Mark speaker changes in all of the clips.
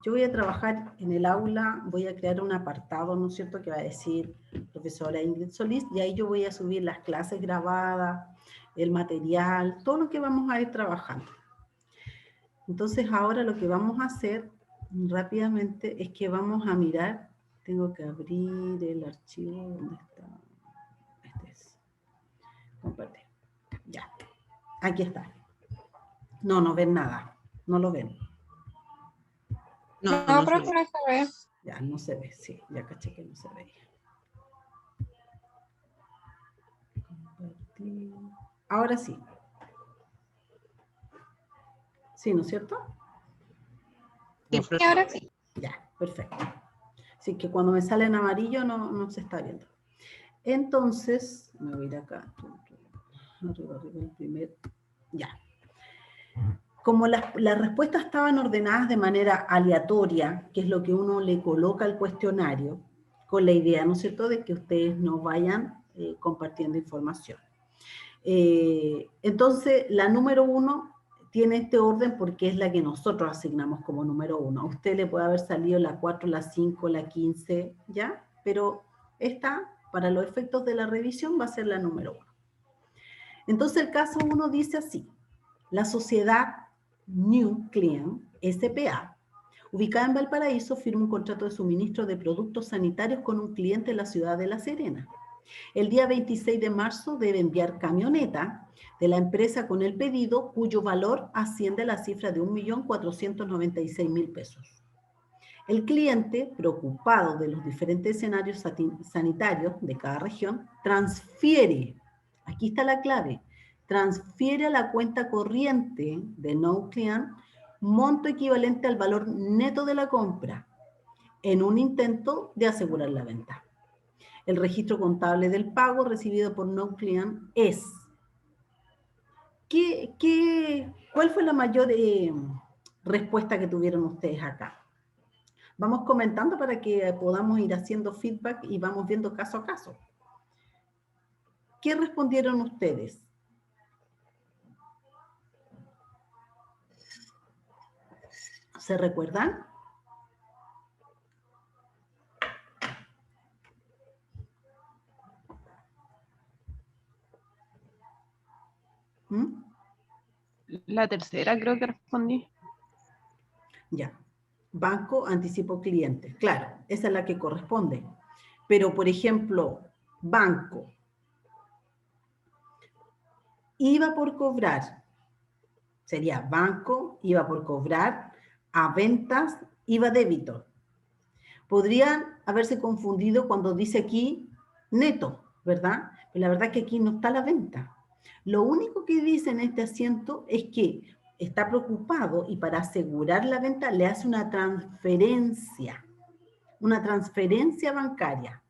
Speaker 1: Yo voy a trabajar en el aula, voy a crear un apartado, ¿no es cierto?, que va a decir profesora Ingrid Solís, y ahí yo voy a subir las clases grabadas, el material, todo lo que vamos a ir trabajando. Entonces ahora lo que vamos a hacer rápidamente es que vamos a mirar, tengo que abrir el archivo, ¿dónde está? Este es, compartir, ya, aquí está. No, no ven nada, no lo ven.
Speaker 2: No,
Speaker 3: No,
Speaker 2: no
Speaker 3: profe,
Speaker 2: se ve.
Speaker 3: no se ve.
Speaker 1: Ya, no se ve, sí, ya caché que no se veía. Compartir. Ahora sí. Sí, ¿no es cierto?
Speaker 2: Sí,
Speaker 3: Y
Speaker 2: profe.
Speaker 3: ahora sí.
Speaker 1: Ya, perfecto. Así que cuando me sale en amarillo no se está viendo. Entonces, me voy a ir acá. Arriba, el primer. Ya. Como las respuestas estaban ordenadas de manera aleatoria, que es lo que uno le coloca al cuestionario, con la idea, ¿no es cierto?, de que ustedes no vayan compartiendo información. Entonces, la número 1 tiene este orden porque es la que nosotros asignamos como número 1. A usted le puede haber salido la 4, la 5, la 15, ¿ya? Pero esta, para los efectos de la revisión, va a ser la número 1. Entonces, el caso 1 dice así. La sociedad New Client S.p.A., ubicada en Valparaíso, firma un contrato de suministro de productos sanitarios con un cliente en la ciudad de La Serena. El día 26 de marzo debe enviar camioneta de la empresa con el pedido, cuyo valor asciende a la cifra de 1.496.000 pesos. El cliente, preocupado de los diferentes escenarios sanitarios de cada región, transfiere, aquí está la clave, transfiere a la cuenta corriente de No Client monto equivalente al valor neto de la compra en un intento de asegurar la venta. El registro contable del pago recibido por No Client es. ¿Cuál fue la mayor respuesta que tuvieron ustedes acá? Vamos comentando para que podamos ir haciendo feedback y vamos viendo caso a caso. ¿Qué respondieron ustedes? ¿Se recuerdan? ¿Mm?
Speaker 2: La tercera creo que respondí.
Speaker 1: Ya. Banco, anticipo cliente. Claro, esa es la que corresponde. Pero, por ejemplo, banco. Iba por cobrar. Sería banco, iba por cobrar, a ventas, iba débito. Podrían haberse confundido cuando dice aquí neto, ¿verdad? Pero la verdad que aquí no está la venta. Lo único que dice en este asiento es que está preocupado y para asegurar la venta le hace una transferencia bancaria.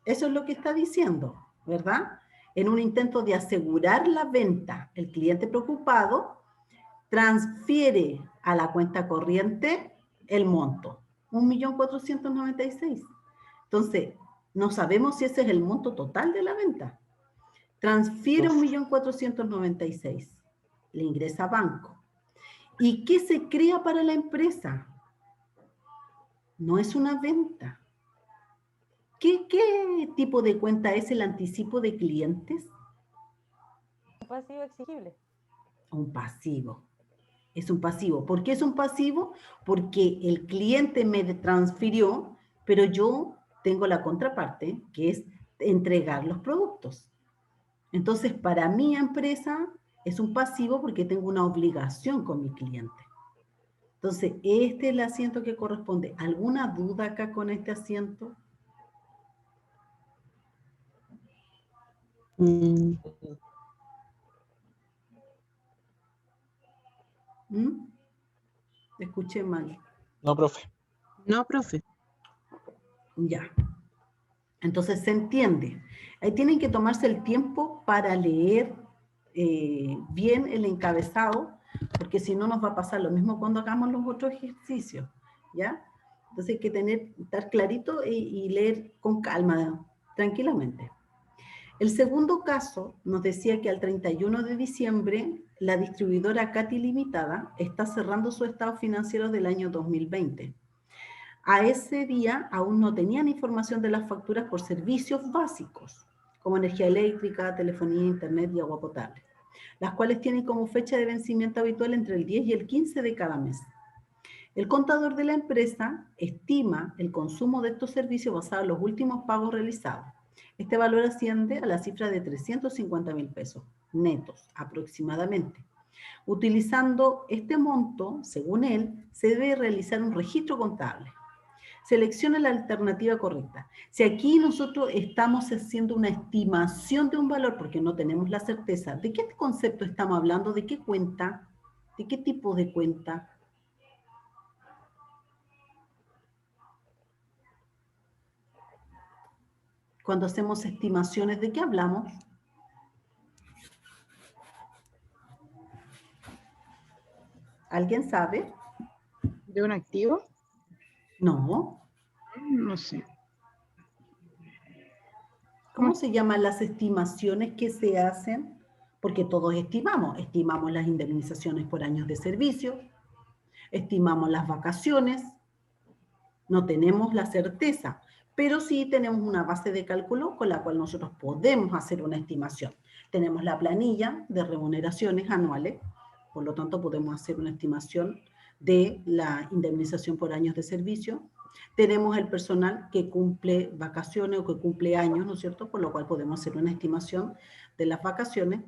Speaker 1: Eso es lo que está diciendo, ¿verdad? En un intento de asegurar la venta, el cliente preocupado transfiere a la cuenta corriente el monto, 1.496.000. Entonces, no sabemos si ese es el monto total de la venta. Transfiere 1.496.000, le ingresa a banco. ¿Y qué se crea para la empresa? No es una venta. ¿Qué tipo de cuenta es el anticipo de clientes?
Speaker 4: Un pasivo exigible.
Speaker 1: Un pasivo. Es un pasivo. ¿Por qué es un pasivo? Porque el cliente me transfirió, pero yo tengo la contraparte, que es entregar los productos. Entonces, para mi empresa es un pasivo porque tengo una obligación con mi cliente. Entonces, este es el asiento que corresponde. ¿Alguna duda acá con este asiento? Escuché mal.
Speaker 5: No, profe.
Speaker 2: No, profe.
Speaker 1: Ya. Entonces se entiende. Ahí tienen que tomarse el tiempo para leer bien el encabezado, porque si no nos va a pasar lo mismo cuando hagamos los otros ejercicios, ¿ya? Entonces hay que estar clarito y leer con calma, tranquilamente. El segundo caso nos decía que al 31 de diciembre la distribuidora Cati Limitada está cerrando su estado financiero del año 2020. A ese día aún no tenían información de las facturas por servicios básicos, como energía eléctrica, telefonía, internet y agua potable, las cuales tienen como fecha de vencimiento habitual entre el 10 y el 15 de cada mes. El contador de la empresa estima el consumo de estos servicios basado en los últimos pagos realizados. Este valor asciende a la cifra de 350.000 pesos netos aproximadamente. Utilizando este monto, según él, se debe realizar un registro contable. Seleccione la alternativa correcta. Si aquí nosotros estamos haciendo una estimación de un valor porque no tenemos la certeza, ¿de qué concepto estamos hablando? ¿De qué cuenta? ¿De qué tipo de cuenta? Cuando hacemos estimaciones, ¿de qué hablamos? ¿Alguien sabe?
Speaker 2: ¿De un activo?
Speaker 1: No.
Speaker 2: No sé.
Speaker 1: ¿Cómo se llaman las estimaciones que se hacen? Porque todos estimamos. Estimamos las indemnizaciones por años de servicio, estimamos las vacaciones, no tenemos la certeza, pero sí tenemos una base de cálculo con la cual nosotros podemos hacer una estimación. Tenemos la planilla de remuneraciones anuales, por lo tanto podemos hacer una estimación de la indemnización por años de servicio. Tenemos el personal que cumple vacaciones o que cumple años, ¿no es cierto? Por lo cual podemos hacer una estimación de las vacaciones.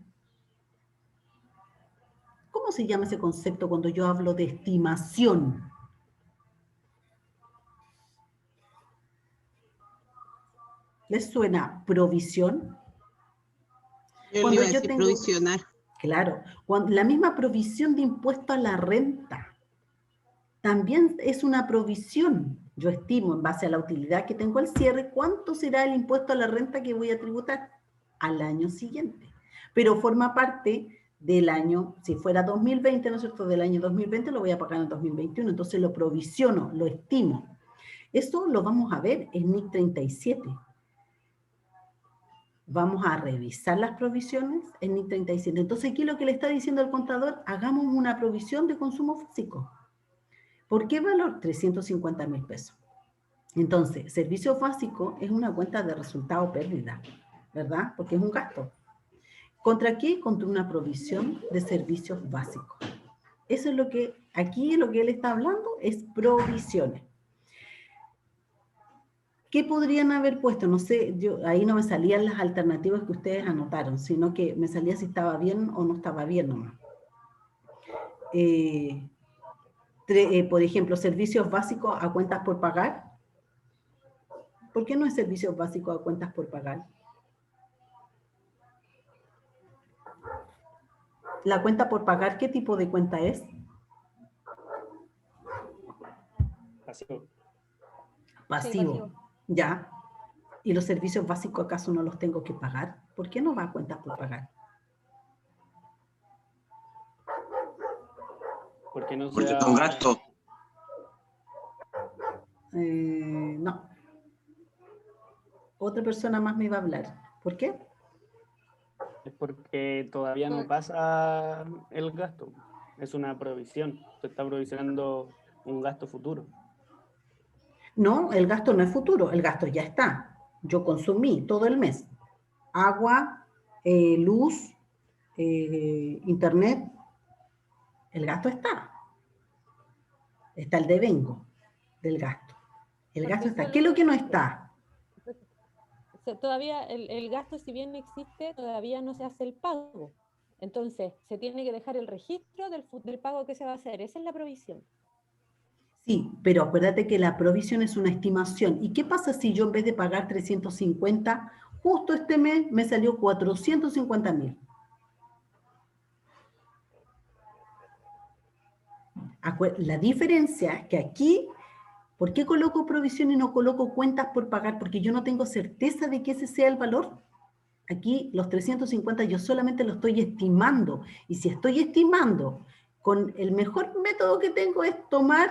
Speaker 1: ¿Cómo se llama ese concepto cuando yo hablo de estimación? ¿Les suena provisión?
Speaker 2: Yo
Speaker 1: Cuando
Speaker 2: le iba a
Speaker 1: yo
Speaker 2: decir
Speaker 1: tengo,
Speaker 2: provisional.
Speaker 1: claro, cuando, la misma provisión de impuesto a la renta también es una provisión. Yo estimo en base a la utilidad que tengo al cierre, cuánto será el impuesto a la renta que voy a tributar al año siguiente. Pero forma parte del año, si fuera 2020, ¿no es cierto? Del año 2020 lo voy a pagar en el 2021, entonces lo provisiono, lo estimo. Esto lo vamos a ver en NIC 37. Vamos a revisar las provisiones en NIC 37. Entonces aquí lo que le está diciendo el contador, hagamos una provisión de consumo físico. ¿Por qué valor? 350.000 pesos. Entonces, servicio básico es una cuenta de resultado pérdida, ¿verdad? Porque es un gasto. ¿Contra qué? Contra una provisión de servicios básicos. Eso es lo que, aquí lo que él está hablando es provisiones. ¿Qué podrían haber puesto? No sé, yo, ahí no me salían las alternativas que ustedes anotaron, sino que me salía si estaba bien o no estaba bien nomás. Por ejemplo, servicios básicos a cuentas por pagar. ¿Por qué no es servicios básicos a cuentas por pagar? ¿La cuenta por pagar qué tipo de cuenta es?
Speaker 3: Pasivo.
Speaker 1: Pasivo.
Speaker 4: Sí, pasivo.
Speaker 1: Ya. ¿Y los servicios básicos acaso no los tengo que pagar? ¿Por qué no va a cuentas por pagar?
Speaker 3: Porque no
Speaker 5: Porque
Speaker 3: sea...
Speaker 5: es un gasto.
Speaker 1: No. Otra persona más me iba a hablar. ¿Por qué?
Speaker 3: Es porque todavía no pasa el gasto. Es una provisión. Se está provisionando un gasto futuro.
Speaker 1: No, el gasto no es futuro, el gasto ya está. Yo consumí todo el mes. Agua, luz, internet. El gasto está. Está el devengo del gasto. El
Speaker 4: Porque
Speaker 1: gasto está.
Speaker 4: eso
Speaker 1: ¿Qué es lo que no está?
Speaker 4: O sea, todavía el gasto, si bien existe, todavía no se hace el pago. Entonces, se tiene que dejar el registro del pago que se va a hacer. Esa es la provisión.
Speaker 1: Sí, pero acuérdate que la provisión es una estimación. ¿Y qué pasa si yo en vez de pagar 350, justo este mes me salió 450.000? La diferencia es que aquí, ¿por qué coloco provisión y no coloco cuentas por pagar? Porque yo no tengo certeza de que ese sea el valor. Aquí los 350 yo solamente lo estoy estimando. Y si estoy estimando, con el mejor método que tengo es tomar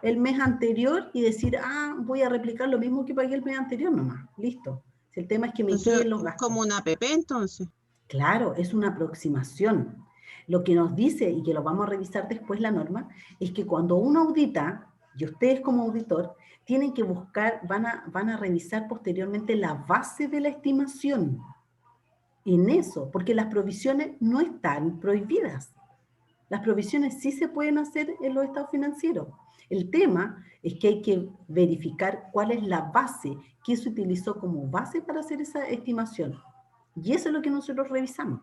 Speaker 1: el mes anterior y decir, voy a replicar lo mismo que pagué el mes anterior nomás. Listo. Si el tema es que me
Speaker 2: Entonces,
Speaker 1: queden los
Speaker 2: es
Speaker 1: gastos.
Speaker 2: como una APP entonces.
Speaker 1: Claro, es una aproximación. Lo que nos dice, y que lo vamos a revisar después la norma, es que cuando uno audita, y ustedes como auditor, tienen que buscar, van a revisar posteriormente la base de la estimación. En eso, porque las provisiones no están prohibidas. Las provisiones sí se pueden hacer en los estados financieros. El tema es que hay que verificar cuál es la base que se utilizó como base para hacer esa estimación. Y eso es lo que nosotros revisamos.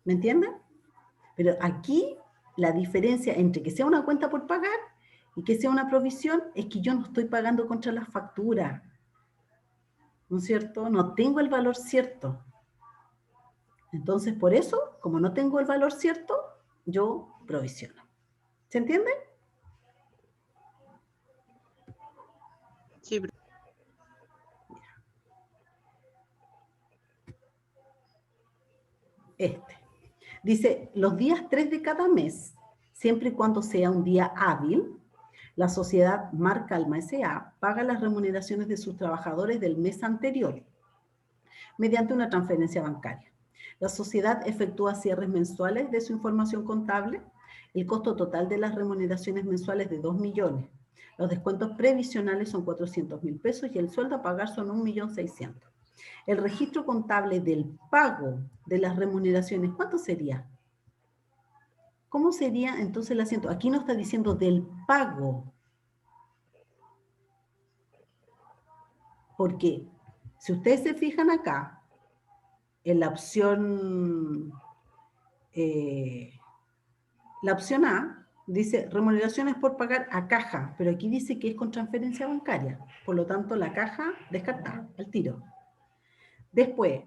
Speaker 1: ¿Me entienden? Pero aquí la diferencia entre que sea una cuenta por pagar y que sea una provisión es que yo no estoy pagando contra la factura. ¿No es cierto? No tengo el valor cierto. Entonces, por eso, como no tengo el valor cierto, yo provisiono. ¿Se entiende?
Speaker 2: Sí, pero
Speaker 1: Dice, los días 3 de cada mes, siempre y cuando sea un día hábil, la sociedad Mar Calma S.A. paga las remuneraciones de sus trabajadores del mes anterior mediante una transferencia bancaria. La sociedad efectúa cierres mensuales de su información contable. El costo total de las remuneraciones mensuales es de 2 millones. Los descuentos previsionales son 400.000 pesos y el sueldo a pagar son 1.600.000. El registro contable del pago de las remuneraciones, ¿cuánto sería? ¿Cómo sería entonces el asiento? Aquí no está diciendo del pago. Porque si ustedes se fijan acá, en la opción A, dice remuneraciones por pagar a caja, pero aquí dice que es con transferencia bancaria. Por lo tanto, la caja descartada, al tiro. Después,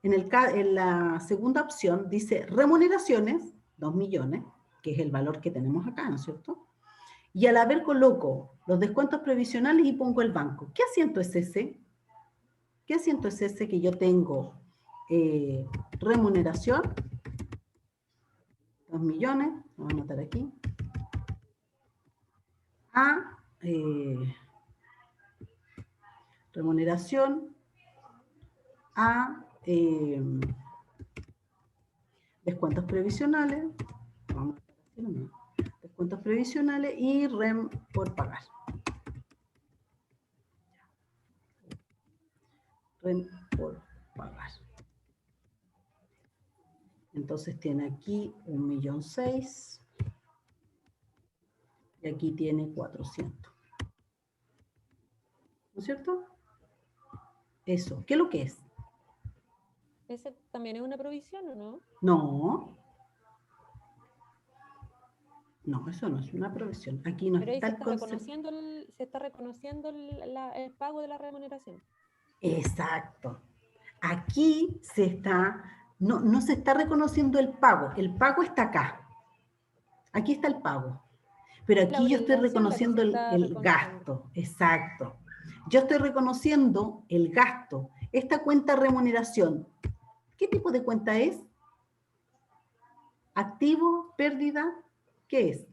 Speaker 1: en la segunda opción dice remuneraciones, 2 millones, que es el valor que tenemos acá, ¿no es cierto? Y al haber coloco los descuentos previsionales y pongo el banco. ¿Qué asiento es ese? ¿Qué asiento es ese que yo tengo? Remuneración, 2 millones, lo voy a anotar aquí. A remuneración, a descuentos previsionales, vamos a hacer descuentos previsionales y REM por pagar. REM por pagar. Entonces tiene aquí 1.600.000 y aquí tiene 400. ¿No es cierto? Eso. ¿Qué es lo que es?
Speaker 4: ¿Ese también es una provisión o no?
Speaker 1: No. No, eso no es una provisión. Aquí no
Speaker 4: Pero ahí
Speaker 1: está
Speaker 4: se
Speaker 1: el
Speaker 4: está
Speaker 1: concepto.
Speaker 4: reconociendo el pago de la remuneración.
Speaker 1: Exacto. Aquí se está, no se está reconociendo el pago está acá. Aquí está el pago. Pero
Speaker 4: La
Speaker 1: aquí yo estoy
Speaker 4: obligación la que
Speaker 1: reconociendo
Speaker 4: se está
Speaker 1: el
Speaker 4: reconociendo.
Speaker 1: gasto. Exacto. Yo estoy reconociendo el gasto. Esta cuenta remuneración, ¿qué tipo de cuenta es? ¿Activo? ¿Pérdida? ¿Qué es?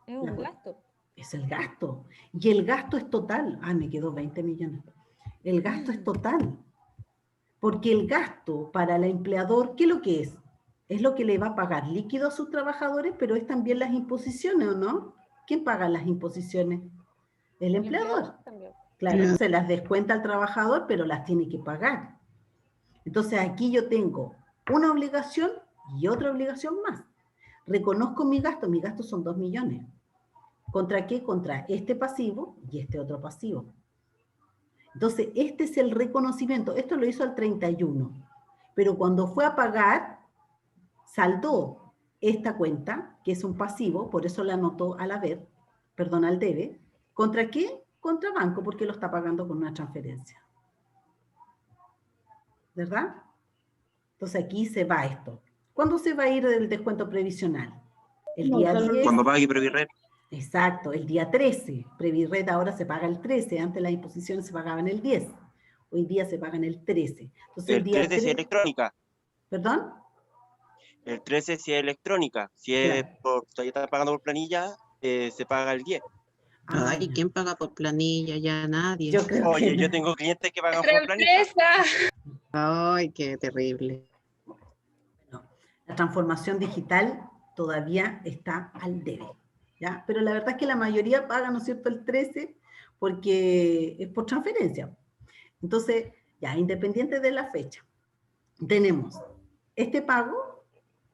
Speaker 4: Es un gasto.
Speaker 1: Es el gasto. Y el gasto es total. Ah, me quedó 20 millones. El gasto es total. Porque el gasto para el empleador, ¿qué es lo que es? Es lo que le va a pagar líquido a sus trabajadores, pero es también las imposiciones, ¿o no? ¿Quién paga las imposiciones? El empleador.
Speaker 4: También.
Speaker 1: Claro, se las descuenta al trabajador, pero las tiene que pagar. Entonces aquí yo tengo una obligación y otra obligación más. Reconozco mis gastos son 2 millones. ¿Contra qué? Contra este pasivo y este otro pasivo. Entonces, este es el reconocimiento. Esto lo hizo al 31. Pero cuando fue a pagar, saldó esta cuenta, que es un pasivo, por eso la anotó al haber, perdón, al debe. ¿Contra qué? Contra banco, porque lo está pagando con una transferencia. ¿Verdad? Entonces aquí se va esto. ¿Cuándo se va a ir el descuento previsional? El día 10.
Speaker 5: Cuando pague Previrred.
Speaker 1: Exacto, el día 13. Previrred ahora se paga el 13. Antes las imposiciones se pagaban el 10. Hoy día se pagan el 13. Entonces el día
Speaker 5: 13 si es electrónica.
Speaker 1: ¿Perdón?
Speaker 5: El 13 si es electrónica. Si es
Speaker 1: Claro.
Speaker 5: todavía está pagando por planilla, se paga el 10.
Speaker 1: Ah,
Speaker 2: Ay,
Speaker 1: ya.
Speaker 2: ¿quién paga por planilla? Ya nadie.
Speaker 1: Yo creo
Speaker 5: Oye,
Speaker 1: que
Speaker 5: yo
Speaker 1: no.
Speaker 5: tengo clientes que pagan
Speaker 6: Nuestra
Speaker 5: por planilla.
Speaker 6: empresa.
Speaker 2: Ay, qué terrible.
Speaker 1: No. La transformación digital todavía está al debe, ¿ya? Pero la verdad es que la mayoría paga, ¿no es cierto?, el 13 porque es por transferencia. Entonces, ya, independiente de la fecha, tenemos este pago,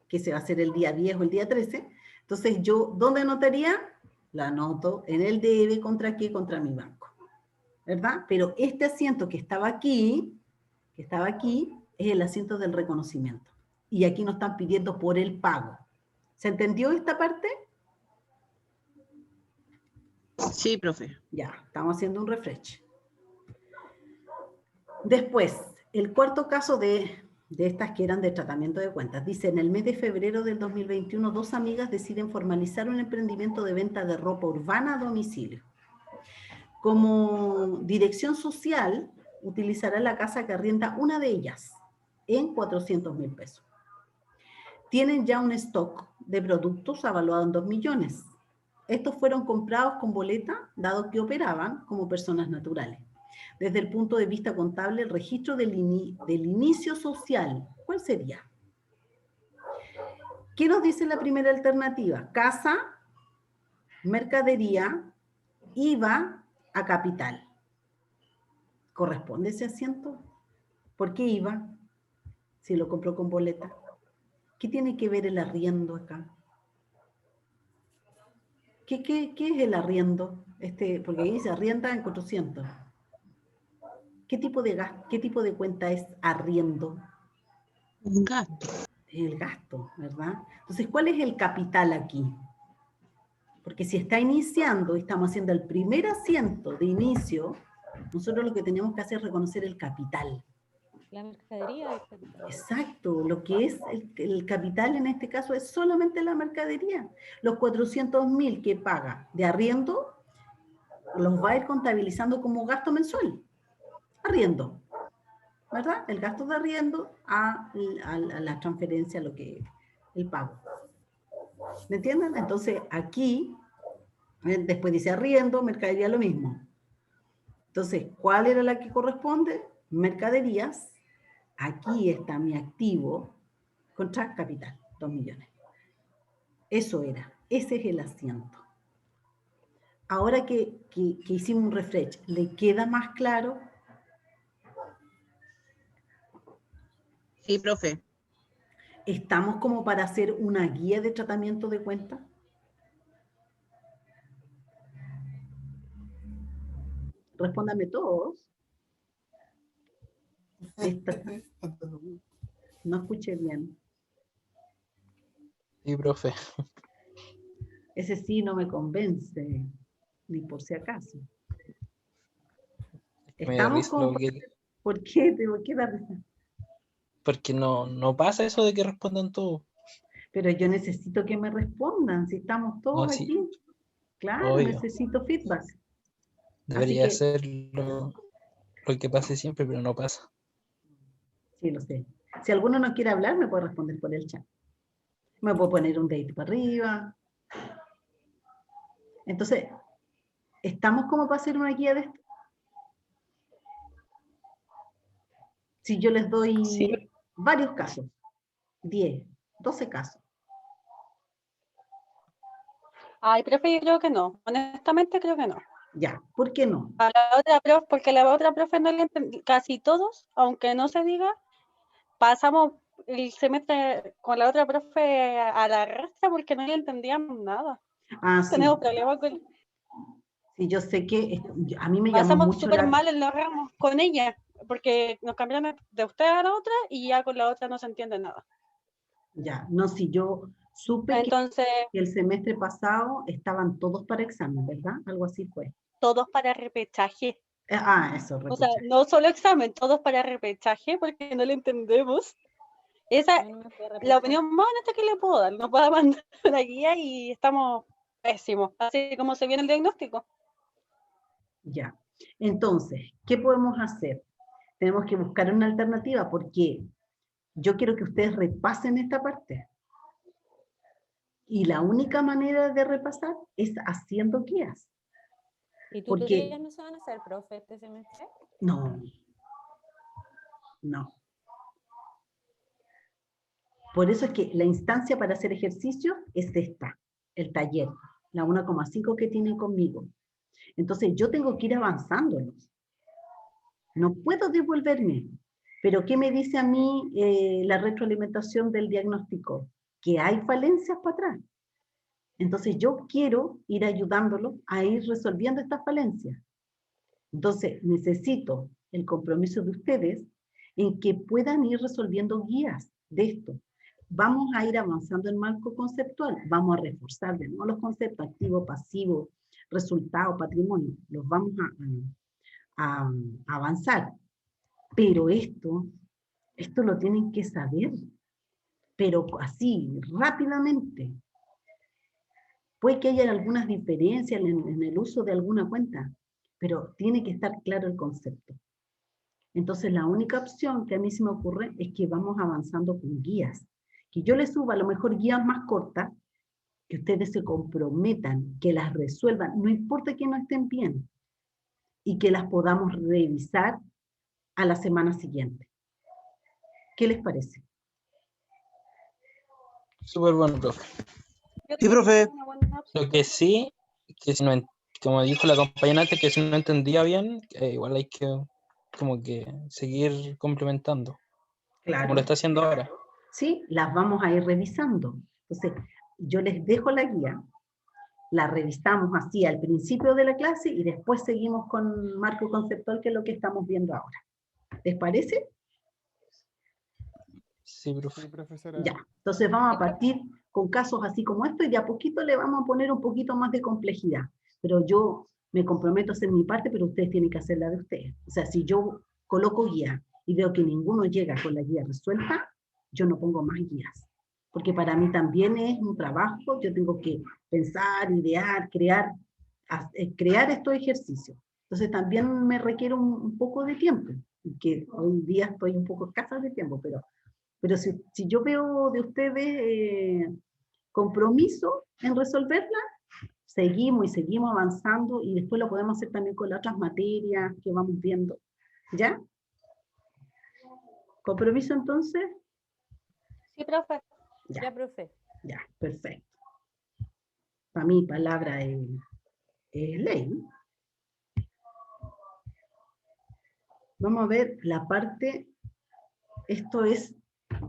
Speaker 1: que se va a hacer el día 10 o el día 13. Entonces, yo, ¿dónde anotaría? La anoto en el debe, ¿contra qué? Contra mi banco, ¿verdad? Pero este asiento que estaba aquí, es el asiento del reconocimiento. Y aquí nos están pidiendo por el pago. ¿Se entendió esta parte?
Speaker 2: Sí, profe.
Speaker 1: Ya, estamos haciendo un refresh. Después, el cuarto caso de estas que eran de tratamiento de cuentas. Dice, en el mes de febrero del 2021, 2 amigas deciden formalizar un emprendimiento de venta de ropa urbana a domicilio. Como dirección social, utilizará la casa que arrienda una de ellas en 400.000 pesos. Tienen ya un stock de productos avaluado en 2 millones. Estos fueron comprados con boleta, dado que operaban como personas naturales. Desde el punto de vista contable, el registro del inicio social, ¿cuál sería? ¿Qué nos dice la primera alternativa? Casa, mercadería, IVA a capital. ¿Corresponde ese asiento? ¿Por qué IVA? Si lo compró con boleta. ¿Qué tiene que ver el arriendo acá? ¿Qué es el arriendo? Porque ahí se arrienda en 400. ¿Qué tipo de cuenta es arriendo?
Speaker 2: Un gasto.
Speaker 1: El gasto, ¿verdad? Entonces, ¿cuál es el capital aquí? Porque si está iniciando y estamos haciendo el primer asiento de inicio, nosotros lo que tenemos que hacer es reconocer el capital.
Speaker 4: La mercadería del capital.
Speaker 1: Exacto, lo que es el capital en este caso es solamente la mercadería. Los 400.000 que paga de arriendo los va a ir contabilizando como gasto mensual. Arriendo, ¿verdad? El gasto de arriendo a la transferencia, lo que el pago. ¿Me entienden? Entonces aquí, después dice arriendo, mercadería, lo mismo. Entonces, ¿cuál era la que corresponde? Mercaderías. Aquí está mi activo contra capital, 2 millones. Eso era, ese es el asiento. Ahora que hicimos un refresh, ¿le queda más claro?
Speaker 2: Sí, profe.
Speaker 1: ¿Estamos como para hacer una guía de tratamiento de cuentas? Respóndame todos. No escuché bien.
Speaker 7: Sí, profe.
Speaker 1: Ese sí no me convence, ni por si acaso.
Speaker 7: Me da
Speaker 1: ¿Estamos
Speaker 7: risa
Speaker 1: como
Speaker 7: lo
Speaker 1: para...
Speaker 7: que-
Speaker 1: ¿Por qué? ¿Por qué da risa?
Speaker 7: porque no pasa eso de que respondan todos.
Speaker 1: Pero yo necesito que me respondan, si estamos todos
Speaker 7: No, sí,
Speaker 1: aquí. Claro,
Speaker 7: obvio.
Speaker 1: necesito feedback.
Speaker 7: Debería
Speaker 1: que-
Speaker 7: ser lo que pase siempre, pero no pasa.
Speaker 1: Sí, lo sé. Si alguno no quiere hablar, me puede responder por el chat. Me puedo poner un dedito para arriba. Entonces, ¿estamos como para hacer una guía de esto? Si yo les doy
Speaker 7: Sí.
Speaker 1: varios casos, 10, 12 casos.
Speaker 6: Ay, profe, yo creo que no. Honestamente, creo que no.
Speaker 1: Ya, ¿por qué no?
Speaker 6: A la otra profe, porque la otra profe no le entendí. Casi todos, aunque no se diga, pasamos el semestre con la otra profe a la rastra porque no le entendíamos nada.
Speaker 1: Ah, sí.
Speaker 6: Tenemos problemas con...
Speaker 1: Sí, yo sé que a mí me llamó
Speaker 6: Pasamos
Speaker 1: mucho
Speaker 6: súper
Speaker 1: la...
Speaker 6: mal en los ramos con ella, porque nos cambiaron de usted a la otra y ya con la otra no se entiende nada.
Speaker 1: Ya, no, si yo supe
Speaker 6: Entonces,
Speaker 1: que el semestre pasado estaban todos para examen, ¿verdad? Algo así fue.
Speaker 6: todos para repechaje.
Speaker 1: Eso,
Speaker 6: O sea,
Speaker 1: repechaje.
Speaker 6: no solo examen, todos para repechaje porque no le entendemos. Esa
Speaker 4: Yo no me puedo
Speaker 6: la
Speaker 4: repetir.
Speaker 6: opinión más honesta que le puedo dar. No puedo mandar una guía y estamos pésimos, así como se viene el diagnóstico.
Speaker 1: Ya. Entonces, ¿qué podemos hacer? Tenemos que buscar una alternativa porque yo quiero que ustedes repasen esta parte. Y la única manera de repasar es haciendo guías.
Speaker 4: ¿Y
Speaker 1: Porque-
Speaker 4: tutorías no se van a hacer, profe, este semestre?
Speaker 1: No. No. Por eso es que la instancia para hacer ejercicio es esta, el taller, la 1,5 que tienen conmigo. Entonces yo tengo que ir avanzándolos. No puedo devolverme. Pero ¿qué me dice a mí la retroalimentación del diagnóstico? Que hay falencias para atrás. Entonces yo quiero ir ayudándolo a ir resolviendo estas falencias. Entonces necesito el compromiso de ustedes en que puedan ir resolviendo guías de esto. Vamos a ir avanzando en marco conceptual, vamos a reforzar de nuevo los conceptos activo, pasivo, resultado, patrimonio, los vamos a avanzar. Pero esto lo tienen que saber, pero así, rápidamente. Puede que haya algunas diferencias en el uso de alguna cuenta, pero tiene que estar claro el concepto. Entonces, la única opción que a mí se me ocurre es que vamos avanzando con guías. Que yo les suba a lo mejor guías más cortas, que ustedes se comprometan, que las resuelvan, no importa que no estén bien, y que las podamos revisar a la semana siguiente. ¿Qué les parece?
Speaker 7: Súper bueno, profe.
Speaker 6: Yo
Speaker 5: Sí,
Speaker 6: creo que
Speaker 5: profe.
Speaker 6: es una buena opción.
Speaker 7: Lo que sí, que si no, como dijo la compañera antes, que si no entendía bien, igual hay que como que seguir complementando, como
Speaker 1: Claro.
Speaker 7: lo está haciendo ahora.
Speaker 1: ¿Sí? Las vamos a ir revisando. Entonces, yo les dejo la guía, la revisamos así al principio de la clase y después seguimos con marco conceptual, que es lo que estamos viendo ahora. ¿Les parece?
Speaker 7: Sí, profe.
Speaker 8: Sí, profesora.
Speaker 1: Ya. Entonces vamos a partir con casos así como estos y de a poquito le vamos a poner un poquito más de complejidad. Pero yo me comprometo a hacer mi parte, pero ustedes tienen que hacer la de ustedes. O sea, si yo coloco guía y veo que ninguno llega con la guía resuelta, yo no pongo más guías. Porque para mí también es un trabajo, yo tengo que pensar, idear, crear estos ejercicios. Entonces también me requiere un poco de tiempo, que hoy día estoy un poco escasa de tiempo, pero si yo veo de ustedes compromiso en resolverla, seguimos y seguimos avanzando y después lo podemos hacer también con las otras materias que vamos viendo. ¿Ya? ¿Compromiso entonces?
Speaker 6: Sí, profe.
Speaker 1: Ya,
Speaker 4: Ya, profe.
Speaker 1: ya, perfecto. Para mí palabra es ley. Vamos a ver la parte, esto es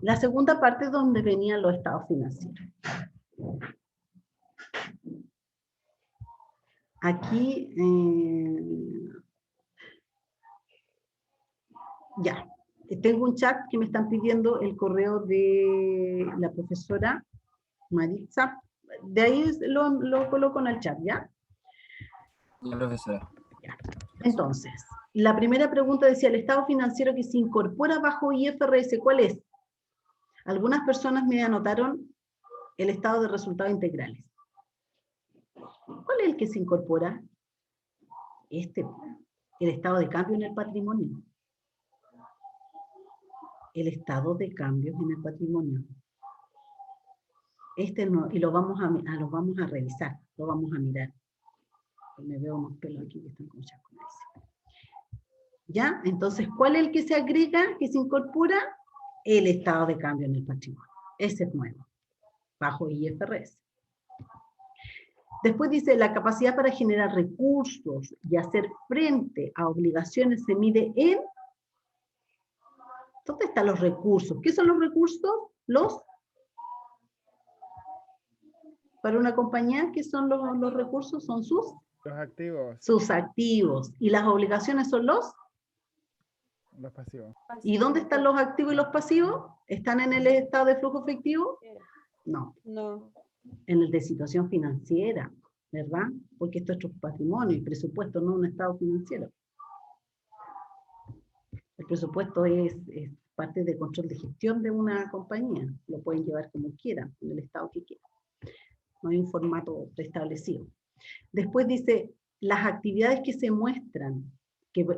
Speaker 1: la segunda parte donde venían los estados financieros. Aquí, ya, tengo un chat que me están pidiendo el correo de la profesora Maritza. De ahí lo coloco en el chat, ¿ya?
Speaker 9: Ya, profesora.
Speaker 1: Ya. Entonces, la primera pregunta decía, el estado financiero que se incorpora bajo IFRS, ¿cuál es? Algunas personas me anotaron el estado de resultados integrales. ¿Cuál es el que se incorpora? El estado de cambio en el patrimonio. El estado de cambios en el patrimonio. No, y lo vamos a revisar, lo vamos a mirar. Me veo unos pelos aquí que están con chascones. ¿Ya? Entonces, ¿cuál es el que se agrega, que se incorpora? El estado de cambio en el patrimonio. Ese es nuevo, bajo IFRS. Después dice, la capacidad para generar recursos y hacer frente a obligaciones se mide en... ¿Dónde están los recursos? ¿Qué son los recursos? Para una compañía, ¿qué son los recursos? Son sus activos. ¿Y las obligaciones son los
Speaker 8: pasivos.
Speaker 1: ¿Y dónde están los activos y los pasivos? ¿Están en el estado de flujo efectivo? No.
Speaker 6: No.
Speaker 1: En el de situación financiera, ¿verdad? Porque esto es nuestro patrimonio y presupuesto, no un estado financiero. El presupuesto es parte de control de gestión de una compañía. Lo pueden llevar como quieran, en el estado que quieran. No hay un formato preestablecido. Después dice, las actividades que se muestran, las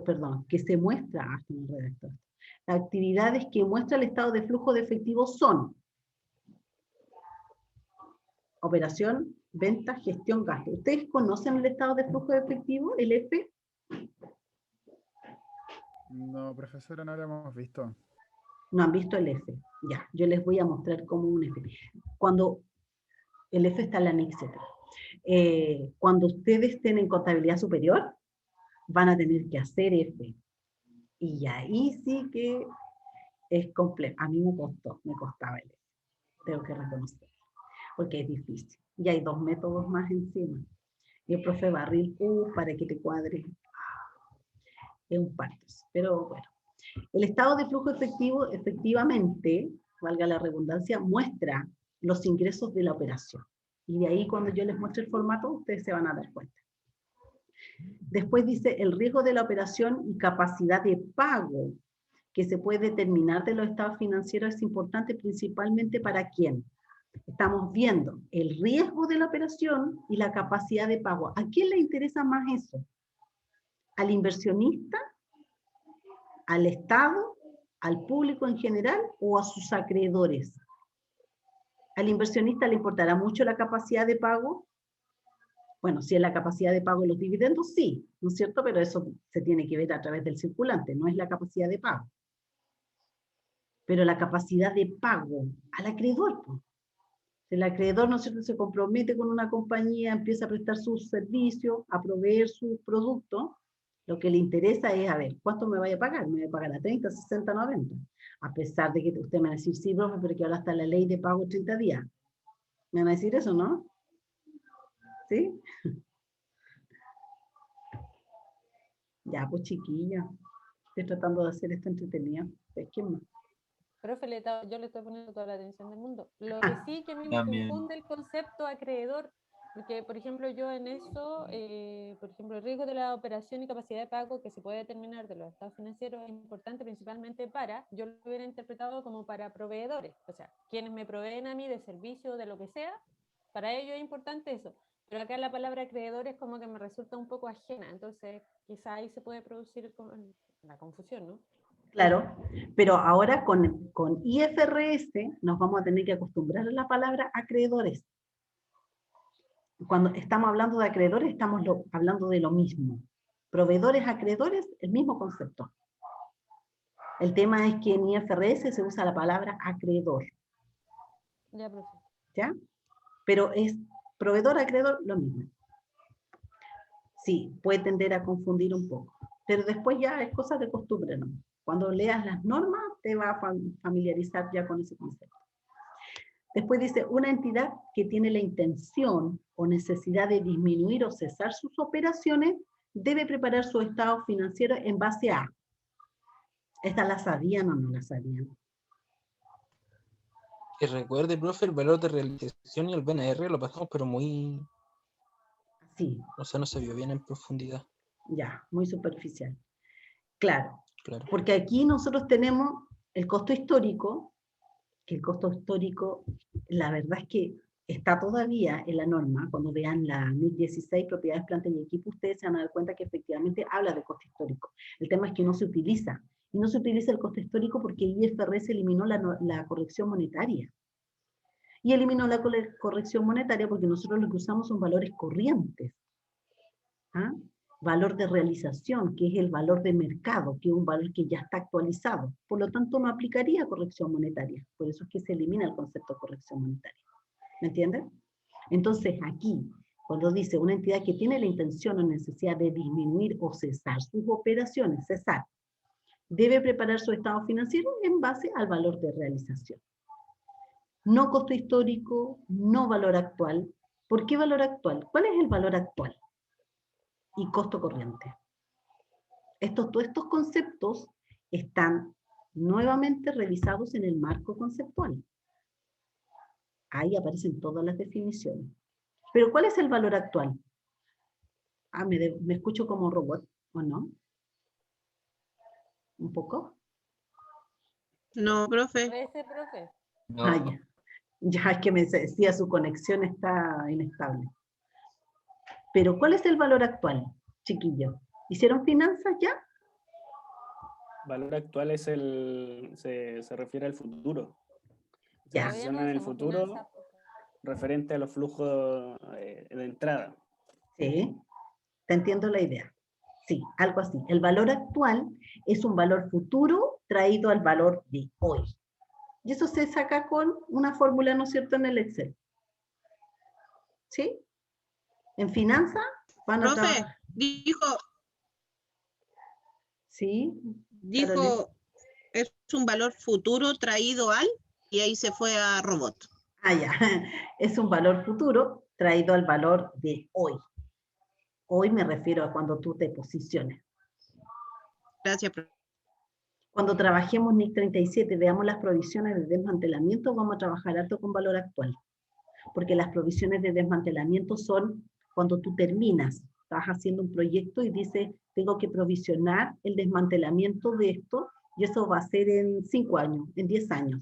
Speaker 1: actividades que muestra el estado de flujo de efectivo son operación Venta, gestión, gasto. ¿Ustedes conocen el estado de flujo de efectivo, el F?
Speaker 8: No, profesora, no lo hemos visto.
Speaker 1: No han visto el F. Ya, yo les voy a mostrar cómo un F. Cuando el F está en la anexo. Cuando ustedes estén en contabilidad superior, van a tener que hacer F. Y ahí sí que es complejo. A mí me costaba el F. Tengo que reconocer. Porque es difícil. Y hay 2 métodos más encima. Y el profe Barril, para que te cuadre. Es un parto. Pero bueno. El estado de flujo efectivo, efectivamente, valga la redundancia, muestra los ingresos de la operación. Y de ahí, cuando yo les muestre el formato, ustedes se van a dar cuenta. Después dice el riesgo de la operación y capacidad de pago que se puede determinar de los estados financieros es importante principalmente para quién. Estamos viendo el riesgo de la operación y la capacidad de pago. ¿A quién le interesa más eso? ¿Al inversionista? ¿Al Estado? ¿Al público en general? ¿O a sus acreedores? ¿Al inversionista le importará mucho la capacidad de pago? Bueno, si es la capacidad de pago de los dividendos, sí, ¿no es cierto? Pero eso se tiene que ver a través del circulante, no es la capacidad de pago. Pero la capacidad de pago al acreedor, pues. El acreedor, ¿no es cierto?, se compromete con una compañía, empieza a prestar sus servicios, a proveer sus productos. Lo que le interesa es, a ver, ¿cuánto me vaya a pagar? ¿Me voy a pagar a 30, 60, 90? A pesar de que usted me va a decir, sí, profe, pero que ahora está la ley de pago 30 días. ¿Me van a decir eso, no? ¿Sí? Ya, pues chiquilla. Estoy tratando de hacer esto entretenido. Pesquenme.
Speaker 4: Profe, yo le estoy poniendo toda la atención del mundo. Lo que sí que a mí me
Speaker 9: También.
Speaker 4: confunde el concepto acreedor, porque, por ejemplo, yo en eso, por ejemplo, el riesgo de la operación y capacidad de pago que se puede determinar de los estados financieros es importante principalmente yo lo hubiera interpretado como para proveedores, o sea, quienes me proveen a mí de servicio, de lo que sea, para ellos es importante eso. Pero acá la palabra acreedor es como que me resulta un poco ajena, entonces quizá ahí se puede producir la confusión, ¿no?
Speaker 1: Claro, pero ahora con IFRS nos vamos a tener que acostumbrar a la palabra acreedores. Cuando estamos hablando de acreedores, estamos hablando de lo mismo. Proveedores, acreedores, el mismo concepto. El tema es que en IFRS se usa la palabra acreedor.
Speaker 4: Ya, profe.
Speaker 1: ¿Ya? Pero es proveedor, acreedor, lo mismo. Sí, puede tender a confundir un poco. Pero después ya es cosa de costumbre, ¿no? Cuando leas las normas, te va a familiarizar ya con ese concepto. Después dice, una entidad que tiene la intención o necesidad de disminuir o cesar sus operaciones, debe preparar su estado financiero en base a... ¿Esta la sabían o no la sabían?
Speaker 7: Que recuerde, profe, el valor de realización y el BNR lo pasamos, pero muy...
Speaker 1: Sí.
Speaker 7: O sea, no se vio bien en profundidad.
Speaker 1: Ya, muy superficial. Claro.
Speaker 7: Claro.
Speaker 1: Porque aquí nosotros tenemos el costo histórico, que el costo histórico, la verdad es que está todavía en la norma. Cuando vean la NIC 16, propiedades, planta y equipo, ustedes se van a dar cuenta que efectivamente habla de costo histórico. El tema es que no se utiliza. Y no se utiliza el costo histórico porque IFRS eliminó la corrección monetaria. Y eliminó la corrección monetaria porque nosotros lo que usamos son valores corrientes. ¿Ah? Valor de realización, que es el valor de mercado, que es un valor que ya está actualizado. Por lo tanto, no aplicaría corrección monetaria. Por eso es que se elimina el concepto de corrección monetaria. ¿Me entienden? Entonces, aquí, cuando dice una entidad que tiene la intención o necesidad de disminuir o cesar sus operaciones, cesar, debe preparar su estado financiero en base al valor de realización. No costo histórico, no valor actual. ¿Por qué valor actual? ¿Cuál es el valor actual? Y costo corriente. Todos estos conceptos están nuevamente revisados en el marco conceptual. Ahí aparecen todas las definiciones. Pero ¿cuál es el valor actual? Ah, me escucho como robot, ¿o no? ¿Un poco?
Speaker 2: No, profe.
Speaker 4: Parece, profe.
Speaker 9: No.
Speaker 1: Ah, ya. Ya es que me decía su conexión está inestable. Pero ¿cuál es el valor actual, chiquillo? ¿Hicieron finanzas ya?
Speaker 3: Valor actual es se refiere al futuro. Se
Speaker 1: Ya.
Speaker 3: posiciona en el futuro referente a los flujos de entrada.
Speaker 1: Sí, te entiendo la idea. Sí, algo así. El valor actual es un valor futuro traído al valor de hoy. Y eso se saca con una fórmula, ¿no es cierto?, en el Excel. ¿Sí? En finanzas van a
Speaker 2: Profe,
Speaker 1: trabajar.
Speaker 2: dijo,
Speaker 1: Sí.
Speaker 2: dijo,
Speaker 1: Carolina.
Speaker 2: es un valor futuro traído al, y ahí se fue a robot.
Speaker 1: Ah, ya. Es un valor futuro traído al valor de hoy. Hoy me refiero a cuando tú te posiciones.
Speaker 2: Gracias, profe.
Speaker 1: Cuando trabajemos NIC 37, veamos las provisiones de desmantelamiento, vamos a trabajar alto con valor actual. Porque las provisiones de desmantelamiento son cuando tú terminas, estás haciendo un proyecto y dices, tengo que provisionar el desmantelamiento de esto, y eso va a ser en 5 años, en 10 años.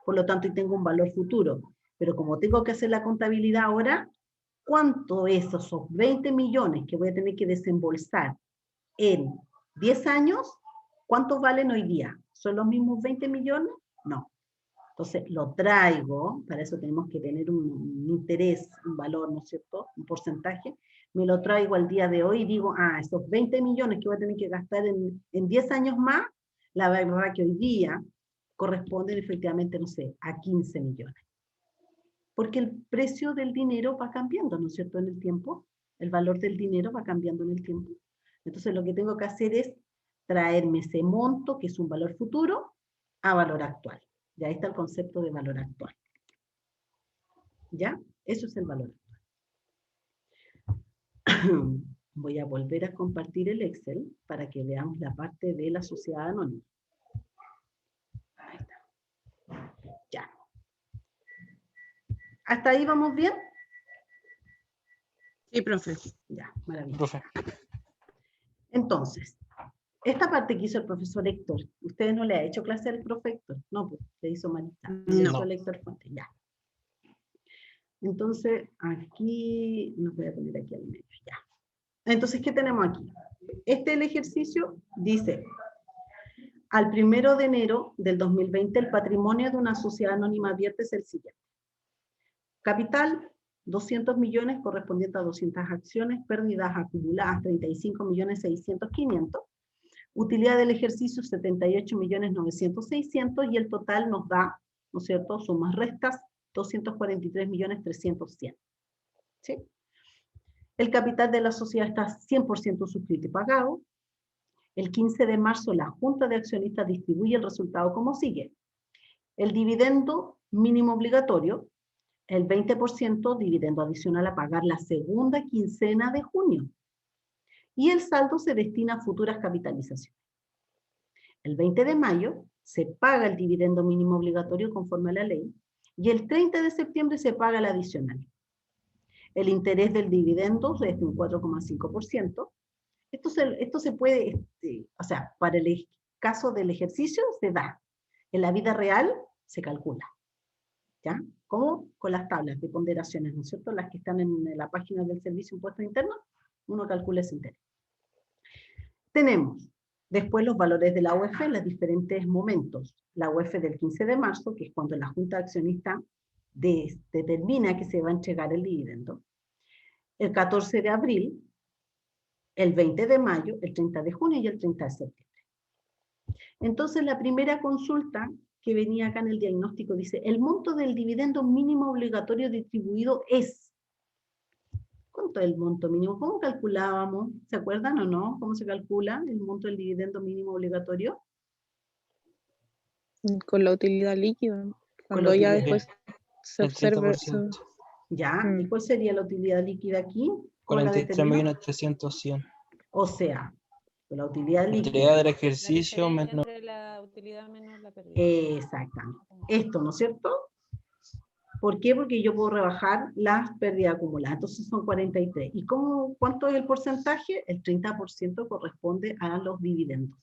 Speaker 1: Por lo tanto, y tengo un valor futuro. Pero como tengo que hacer la contabilidad ahora, ¿cuánto es esos 20 millones que voy a tener que desembolsar en 10 años? ¿Cuántos valen hoy día? ¿Son los mismos 20 millones? No. Entonces, lo traigo, para eso tenemos que tener un interés, un valor, ¿no es cierto?, un porcentaje, me lo traigo al día de hoy y digo, esos 20 millones que voy a tener que gastar en 10 años más, la verdad que hoy día corresponden efectivamente, no sé, a 15 millones. Porque el precio del dinero va cambiando, ¿no es cierto?, en el tiempo. El valor del dinero va cambiando en el tiempo. Entonces, lo que tengo que hacer es traerme ese monto, que es un valor futuro, a valor actual. Y ahí está el concepto de valor actual. ¿Ya? Eso es el valor actual. Voy a volver a compartir el Excel para que veamos la parte de la sociedad anónima. Ahí está. Ya. ¿Hasta ahí vamos bien?
Speaker 2: Sí, profe.
Speaker 1: Ya, maravilloso.
Speaker 7: Profe.
Speaker 1: Entonces, esta parte que hizo el profesor Héctor, ¿ustedes no le ha hecho clase al profe Héctor? No, pues, le hizo Marita. Le
Speaker 2: No.
Speaker 1: hizo el Héctor Fuente, ya. Entonces, aquí, nos voy a poner aquí al medio, ya. Entonces, ¿qué tenemos aquí? El ejercicio dice, al 1 de enero del 2020, el patrimonio de una sociedad anónima abierta es el siguiente. Capital, 200 millones correspondiente a 200 acciones, pérdidas acumuladas 35.600.500, utilidad del ejercicio 78.900.600 y el total nos da, ¿no es cierto?, sumas restas 243.300.100. ¿Sí? El capital de la sociedad está 100% suscrito y pagado. El 15 de marzo la Junta de Accionistas distribuye el resultado como sigue. El dividendo mínimo obligatorio, el 20% dividendo adicional a pagar la segunda quincena de junio. Y el saldo se destina a futuras capitalizaciones. El 20 de mayo se paga el dividendo mínimo obligatorio conforme a la ley y el 30 de septiembre se paga el adicional. El interés del dividendo es de un 4,5%. Esto se puede, o sea, para el caso del ejercicio se da. En la vida real se calcula. ¿Ya? ¿Cómo? Con las tablas de ponderaciones, ¿no es cierto? Las que están en la página del Servicio de Impuestos Internos, uno calcula ese interés. Tenemos después los valores de la UEF en los diferentes momentos. La UEF del 15 de marzo, que es cuando la Junta de Accionistas determina que se va a entregar el dividendo. El 14 de abril, el 20 de mayo, el 30 de junio y el 30 de septiembre. Entonces, la primera consulta que venía acá en el diagnóstico dice, el monto del dividendo mínimo obligatorio distribuido es. ¿Cuánto es el monto mínimo? ¿Cómo calculábamos? ¿Se acuerdan o no? ¿Cómo se calcula el monto del dividendo mínimo obligatorio?
Speaker 2: Con la utilidad líquida.
Speaker 1: Cuando ya
Speaker 2: después se
Speaker 7: El
Speaker 2: observa.
Speaker 7: 30%.
Speaker 1: ¿Ya? ¿Y cuál sería la utilidad líquida aquí? ¿Cómo la determino?
Speaker 7: 43.300.100.
Speaker 1: O sea, la utilidad líquida.
Speaker 7: Utilidad del ejercicio menos.
Speaker 4: Entre la utilidad menos la pérdida.
Speaker 1: Exactamente. Esto, ¿no es cierto? ¿Por qué? Porque yo puedo rebajar las pérdidas acumuladas. Entonces son 43. ¿Y cuánto es el porcentaje? El 30% corresponde a los dividendos.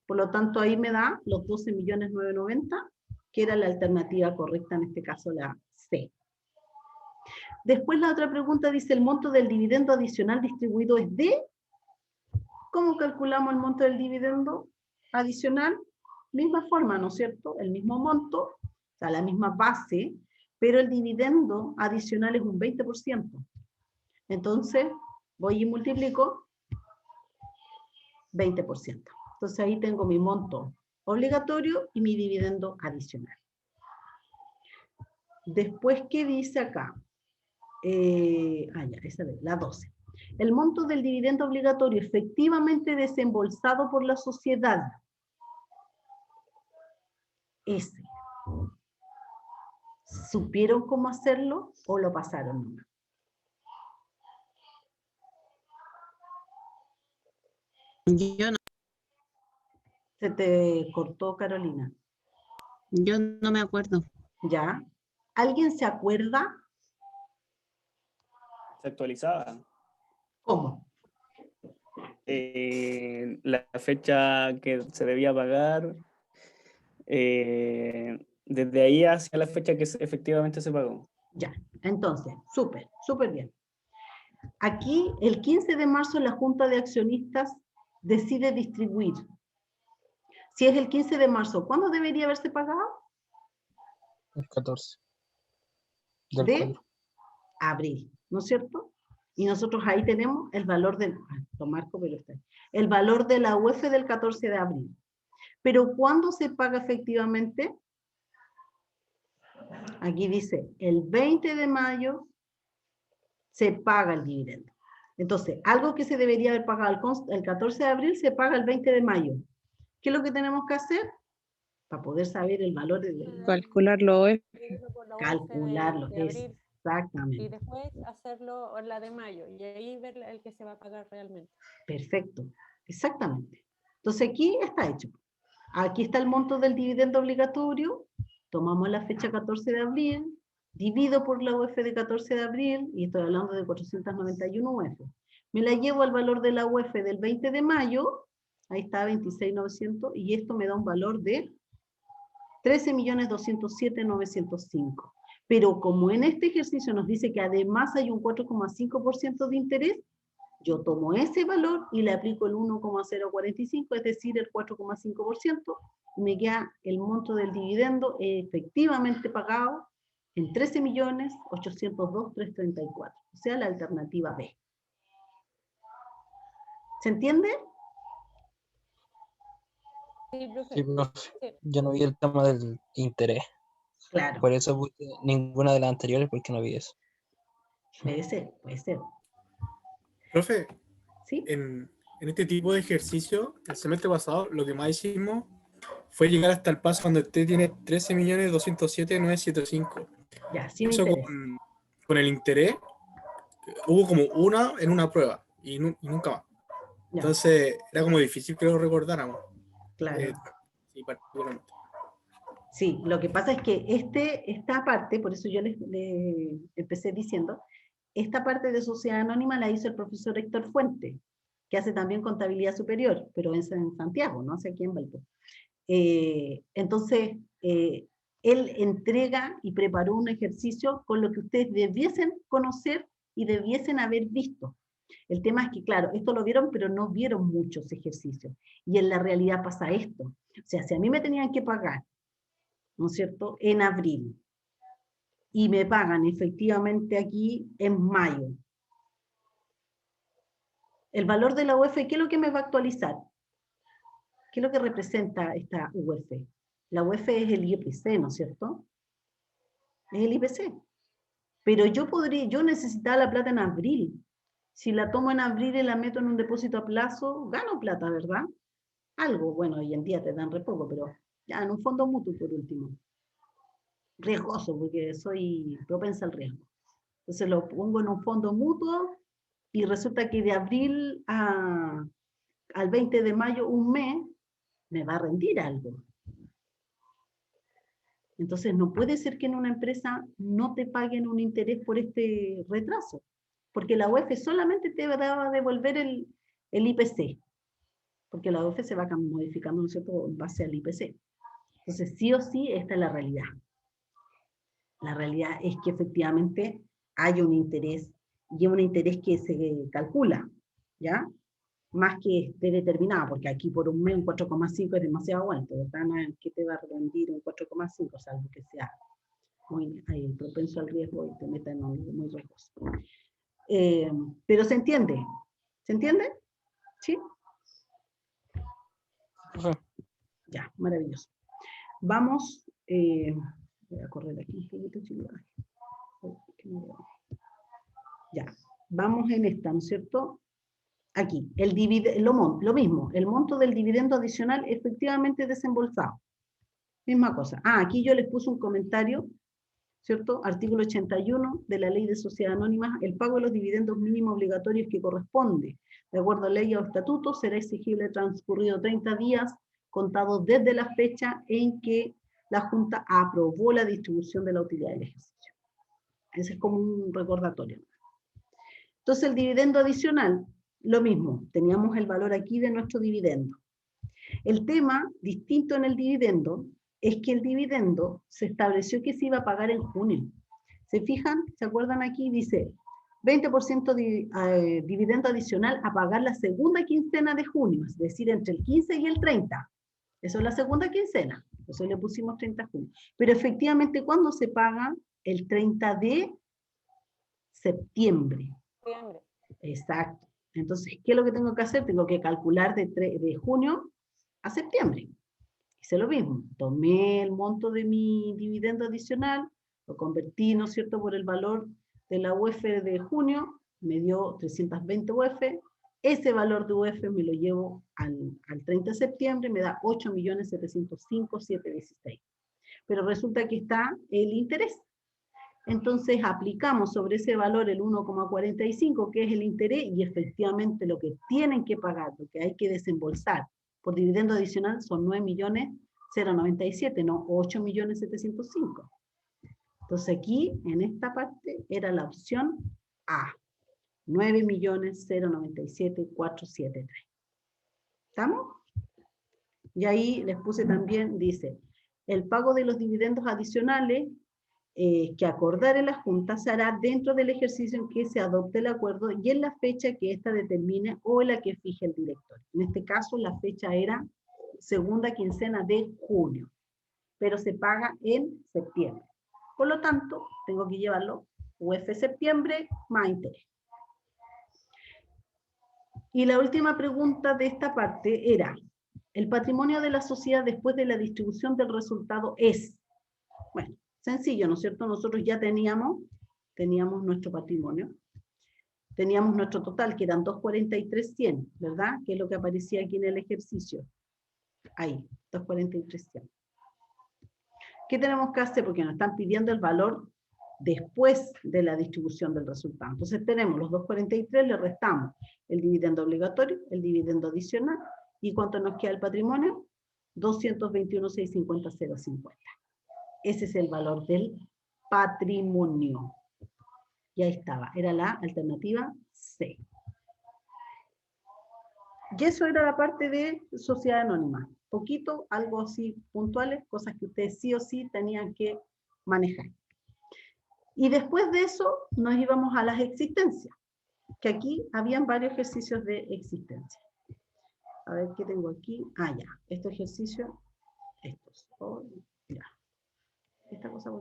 Speaker 1: Por lo tanto, ahí me da los 12.990.000, que era la alternativa correcta, en este caso la C. Después la otra pregunta dice, el monto del dividendo adicional distribuido es de... ¿Cómo calculamos el monto del dividendo adicional? Misma forma, ¿no es cierto? El mismo monto, o sea, la misma base, pero el dividendo adicional es un 20%. Entonces, voy y multiplico 20%. Entonces ahí tengo mi monto obligatorio y mi dividendo adicional. Después, ¿qué dice acá? Ya, esa es la 12. El monto del dividendo obligatorio efectivamente desembolsado por la sociedad. Ese. ¿Supieron cómo hacerlo o lo pasaron nomás?
Speaker 2: Yo no,
Speaker 1: Se te cortó, Carolina.
Speaker 2: yo no me acuerdo.
Speaker 1: ¿Ya? ¿Alguien se acuerda?
Speaker 3: Se actualizaba.
Speaker 1: ¿Cómo?
Speaker 3: La fecha que se debía pagar, desde ahí hacia la fecha que efectivamente se pagó.
Speaker 1: Ya, entonces, súper, súper bien. Aquí, el 15 de marzo, la Junta de Accionistas decide distribuir. Si es el 15 de marzo, ¿cuándo debería haberse pagado?
Speaker 7: El 14. Del
Speaker 1: De
Speaker 7: 4.
Speaker 1: abril, ¿no es cierto? Y nosotros ahí tenemos el valor del, lo marco, pero está ahí, el valor de la UF del 14 de abril. Pero ¿cuándo se paga efectivamente? Aquí dice, el 20 de mayo se paga el dividendo. Entonces, algo que se debería haber pagado el 14 de abril se paga el 20 de mayo. ¿Qué es lo que tenemos que hacer? Para poder saber el valor del...
Speaker 2: Calcularlo es.
Speaker 1: Calcularlo,
Speaker 4: de abril,
Speaker 1: exactamente.
Speaker 4: y después hacerlo la de mayo, y ahí ver el que se va a pagar realmente.
Speaker 1: Perfecto, exactamente. Entonces aquí está hecho. Aquí está el monto del dividendo obligatorio, tomamos la fecha 14 de abril, divido por la UF de 14 de abril, y estoy hablando de 491 UF. Me la llevo al valor de la UF del 20 de mayo, ahí está 26.900, y esto me da un valor de 13.207.905. Pero como en este ejercicio nos dice que además hay un 4,5% de interés, yo tomo ese valor y le aplico el 1,045, es decir, el 4,5%, y me queda el monto del dividendo efectivamente pagado en 13.802.334, o sea, la alternativa B. ¿Se entiende?
Speaker 4: Sí, profe.
Speaker 7: Sí, profe.
Speaker 4: Sí.
Speaker 7: Yo no vi el tema del interés.
Speaker 1: Claro,
Speaker 7: Por eso puse ninguna de las anteriores, porque no vi eso.
Speaker 1: puede ser, puede ser.
Speaker 10: Profe,
Speaker 1: ¿Sí?
Speaker 10: en este tipo de ejercicio, el semestre pasado, lo que más hicimos fue llegar hasta el paso donde usted tiene 13.207.975.
Speaker 1: Ya, sin
Speaker 10: Eso
Speaker 1: interés.
Speaker 10: con el interés, hubo como una en una prueba y nunca más.
Speaker 1: Ya,
Speaker 10: Entonces, era como difícil que lo recordáramos.
Speaker 1: claro.
Speaker 10: Sí, particularmente.
Speaker 1: Sí, lo que pasa es que esta parte, por eso yo les empecé diciendo, esta parte de sociedad anónima la hizo el profesor Héctor Fuente, que hace también contabilidad superior, pero es en Santiago, no sé aquí en Valpo. Entonces, él entrega y preparó un ejercicio con lo que ustedes debiesen conocer y debiesen haber visto. El tema es que, claro, esto lo vieron, pero no vieron muchos ejercicios. Y en la realidad pasa esto. O sea, si a mí me tenían que pagar, ¿no es cierto?, en abril, y me pagan efectivamente aquí en mayo, el valor de la UF, ¿qué es lo que me va a actualizar? ¿Qué es lo que representa esta UF? La UF es el IPC, ¿no es cierto? Es el IPC. Pero yo necesitaba la plata en abril. Si la tomo en abril y la meto en un depósito a plazo, gano plata, ¿verdad? Algo, bueno, hoy en día te dan re poco, pero ya en un fondo mutuo por último. Riesgoso, porque soy propensa al riesgo. Entonces lo pongo en un fondo mutuo y resulta que de abril al 20 de mayo, un mes, me va a rendir algo. Entonces no puede ser que en una empresa no te paguen un interés por este retraso, porque la UEF solamente te va a devolver el IPC, porque la UEF se va modificando, ¿no es cierto?, en base al IPC. Entonces sí o sí, esta es la realidad. La realidad es que efectivamente hay un interés, y un interés que se calcula, ¿ya? Más que esté determinado, porque aquí por un mes un 4,5 es demasiado alto, ¿verdad? ¿Qué te va a rendir un 4,5? Salvo que sea muy ahí, propenso al riesgo y te meta en algo muy riesgoso. Pero se entiende. ¿Se entiende? ¿Sí? Ya, maravilloso. Vamos, voy a correr aquí un poquito, chicos. Ya, vamos en esta, ¿no es cierto? Aquí, lo mismo, el monto del dividendo adicional efectivamente desembolsado. Misma cosa. Aquí yo les puse un comentario, ¿cierto? Artículo 81 de la Ley de Sociedades Anónimas, el pago de los dividendos mínimos obligatorios que corresponde, de acuerdo a ley o estatuto, será exigible transcurrido 30 días contados desde la fecha en que la Junta aprobó la distribución de la utilidad del ejercicio. Ese es como un recordatorio. Entonces el dividendo adicional, lo mismo, teníamos el valor aquí de nuestro dividendo. El tema distinto en el dividendo es que el dividendo se estableció que se iba a pagar en junio. ¿Se fijan? ¿Se acuerdan aquí? Dice 20% de dividendo adicional a pagar la segunda quincena de junio, es decir, entre el 15 y el 30. Eso es la segunda quincena, eso le pusimos 30 de junio. Pero efectivamente, ¿cuándo se paga? El 30 de septiembre. Exacto. Entonces, ¿qué es lo que tengo que hacer? Tengo que calcular de junio a septiembre. Hice lo mismo. Tomé el monto de mi dividendo adicional, lo convertí, ¿no es cierto?, por el valor de la UF de junio, me dio 320 UF. Ese valor de UF me lo llevo al 30 de septiembre, me da 8.705.716. Pero resulta que está el interés. Entonces aplicamos sobre ese valor el 1,45, que es el interés, y efectivamente lo que tienen que pagar, lo que hay que desembolsar por dividendo adicional son 9.097.000, no 8.705.000. Entonces aquí, en esta parte, era la opción A, 9.097.473. ¿Estamos? Y ahí les puse también, dice, el pago de los dividendos adicionales que acordare la Junta se hará dentro del ejercicio en que se adopte el acuerdo y en la fecha que ésta determine o en la que fije el director. En este caso, la fecha era segunda quincena de junio, pero se paga en septiembre. Por lo tanto, tengo que llevarlo UF septiembre más interés. Y la última pregunta de esta parte era, ¿el patrimonio de la sociedad después de la distribución del resultado es? Bueno, sencillo, ¿no es cierto? Nosotros ya teníamos nuestro patrimonio, teníamos nuestro total, que eran 243.100, ¿verdad? Que es lo que aparecía aquí en el ejercicio. Ahí, 243.100. ¿Qué tenemos que hacer? Porque nos están pidiendo el valor después de la distribución del resultado. Entonces tenemos los 243, le restamos el dividendo obligatorio, el dividendo adicional, ¿y cuánto nos queda el patrimonio? 221.650.050. Ese es el valor del patrimonio. Y ahí estaba, era la alternativa C. Y eso era la parte de sociedad anónima. Poquito, algo así puntuales, cosas que ustedes sí o sí tenían que manejar. Y después de eso nos íbamos a las existencias, que aquí habían varios ejercicios de existencia. A ver qué tengo aquí. Ya, este ejercicio, estos. Ya. Esta cosa,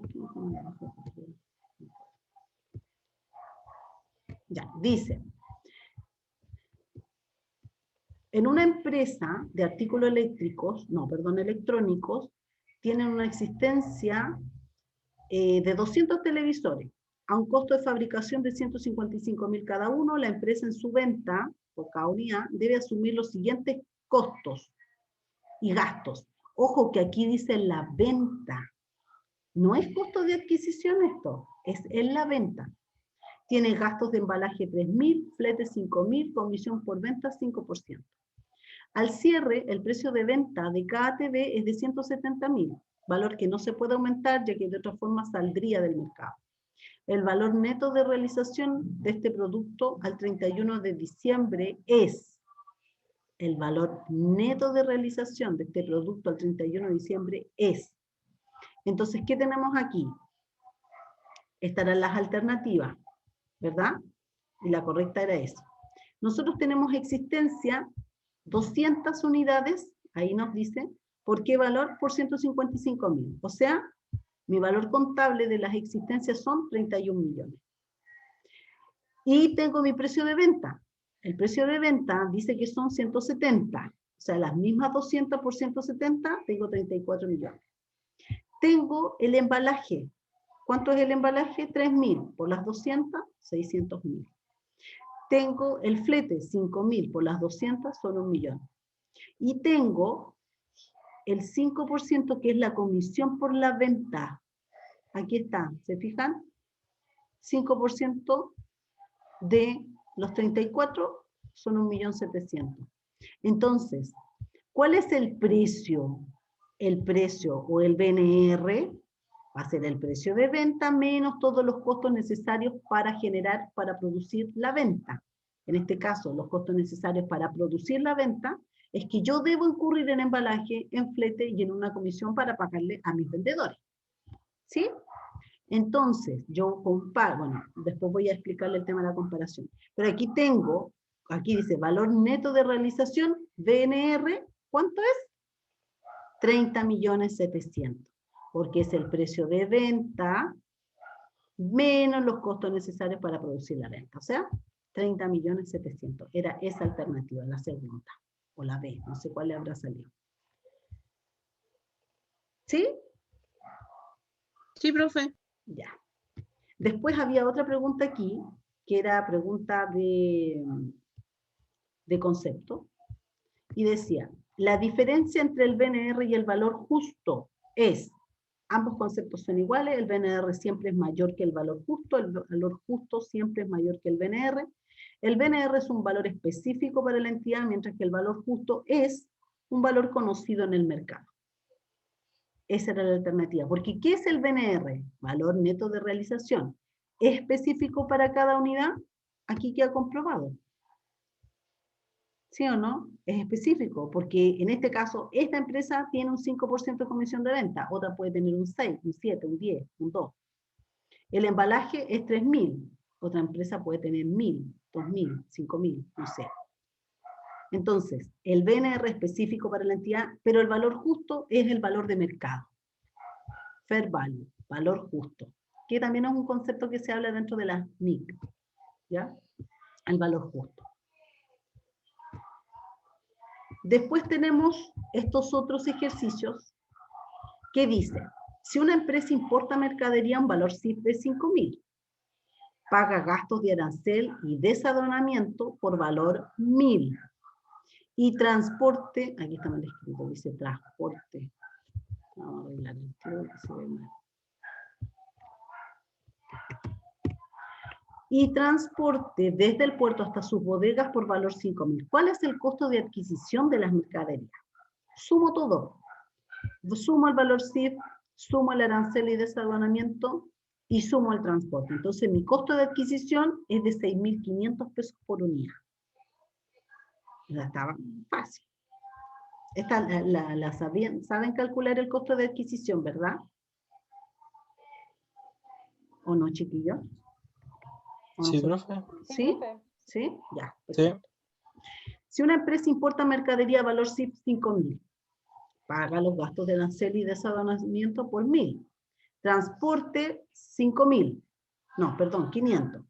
Speaker 1: ya, dice, en una empresa de artículos electrónicos, tienen una existencia de 200 televisores, a un costo de fabricación de 155.000 cada uno. La empresa en su venta, por cada unidad, debe asumir los siguientes costos y gastos. Ojo que aquí dice la venta. No es costo de adquisición esto, es en la venta. Tiene gastos de embalaje 3.000, flete 5.000, comisión por venta 5%. Al cierre, el precio de venta de cada TV es de 170.000, valor que no se puede aumentar ya que de otra forma saldría del mercado. El valor neto de realización de este producto al 31 de diciembre es, el valor neto de realización de este producto al 31 de diciembre es. Entonces, ¿qué tenemos aquí? Estarán las alternativas, ¿verdad? Y la correcta era esa. Nosotros tenemos existencia 200 unidades, ahí nos dice, ¿por qué valor? Por 155.000. O sea, Mi valor contable de las existencias son 31 millones. Y tengo mi precio de venta. El precio de venta dice que son 170. O sea, las mismas 200 por 170, tengo 34 millones. Tengo el embalaje. ¿Cuánto es el embalaje? 3.000. Por las 200, 600.000. Tengo el flete, 5.000. Por las 200 son 1 millón. Y tengo el 5% que es la comisión por la venta. Aquí está, ¿se fijan? 5% de los 34 son 1.700.000. Entonces, ¿cuál es el precio? El precio o el BNR va a ser el precio de venta menos todos los costos necesarios para generar, para producir la venta. En este caso, los costos necesarios para producir la venta es que yo debo incurrir en embalaje, en flete y en una comisión para pagarle a mis vendedores. ¿Sí? Entonces, yo comparo, bueno, después voy a explicarle el tema de la comparación. Pero aquí tengo, aquí dice valor neto de realización, BNR, ¿cuánto es? 30.700.000, porque es el precio de venta menos los costos necesarios para producir la venta. O sea, 30.700.000. Era esa alternativa, la segunda, o la B, no sé cuál le habrá salido. ¿Sí?
Speaker 2: Sí, profe.
Speaker 1: Ya. Después había otra pregunta aquí, que era pregunta de concepto, y decía, la diferencia entre el BNR y el valor justo es, ambos conceptos son iguales, el BNR siempre es mayor que el valor justo siempre es mayor que el BNR es un valor específico para la entidad, mientras que el valor justo es un valor conocido en el mercado. Esa era la alternativa, porque ¿qué es el BNR? Valor neto de realización. ¿Es específico para cada unidad? Aquí queda comprobado. ¿Sí o no? Es específico, porque en este caso, esta empresa tiene un 5% de comisión de venta, otra puede tener un 6, un 7, un 10, un 2. El embalaje es 3.000, otra empresa puede tener 1.000, 2.000, 5.000, no sé. Entonces, el BNR es específico para la entidad, pero el valor justo es el valor de mercado. Fair value, valor justo, que también es un concepto que se habla dentro de la NIC, ¿ya? El valor justo. Después tenemos estos otros ejercicios que dicen, si una empresa importa mercadería a un valor CIF de 5.000, paga gastos de arancel y desaduanamiento por valor 1.000, y transporte, aquí está mal escrito, dice transporte, vamos a arreglar el título que se ve mal. Y transporte desde el puerto hasta sus bodegas por valor 5.000. ¿Cuál es el costo de adquisición de las mercaderías? Sumo todo. Sumo el valor CIF, sumo el arancel y desaduanamiento y sumo el transporte. Entonces mi costo de adquisición es de 6.500 pesos por unidad. Ya estaba fácil. Esta saben calcular el costo de adquisición, ¿verdad? ¿O no, chiquillos?
Speaker 7: Sí, profe.
Speaker 1: ¿Sí? ¿Sí? Ya.
Speaker 7: Sí.
Speaker 1: Si una empresa importa mercadería a valor CIF 5.000, paga los gastos de arancel y desaduanamiento por 1.000. Transporte 5.000. No, perdón, 500.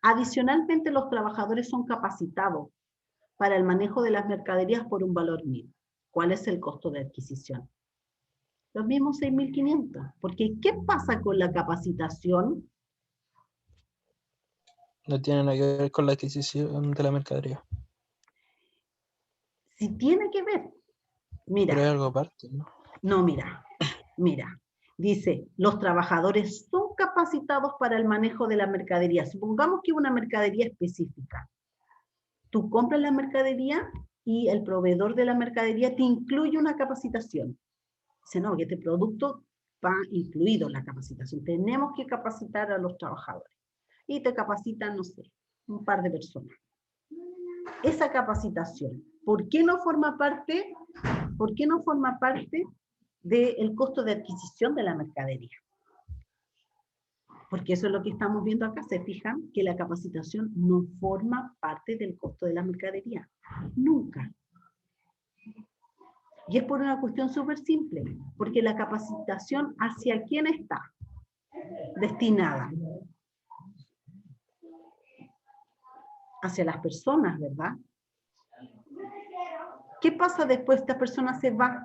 Speaker 1: Adicionalmente, los trabajadores son capacitados para el manejo de las mercaderías por un valor 1.000. ¿Cuál es el costo de adquisición? Los mismos 6.500. Porque, ¿qué pasa con la capacitación?
Speaker 7: No tiene nada que ver con la adquisición de la mercadería.
Speaker 1: Sí tiene que ver. Mira.
Speaker 7: Pero es algo aparte, ¿no?
Speaker 1: No, mira. Dice, los trabajadores son capacitados para el manejo de la mercadería. Supongamos que una mercadería específica. Tú compras la mercadería y el proveedor de la mercadería te incluye una capacitación. Dice, no, que este producto va incluido en la capacitación. Tenemos que capacitar a los trabajadores. Y te capacitan, no sé, un par de personas. Esa capacitación, ¿por qué no forma parte del costo de adquisición de la mercadería? Porque eso es lo que estamos viendo acá. Se fijan que la capacitación no forma parte del costo de la mercadería. Nunca. Y es por una cuestión súper simple, porque la capacitación ¿hacia quién está destinada? Hacia las personas, ¿verdad? ¿Qué pasa después? Esta persona se va,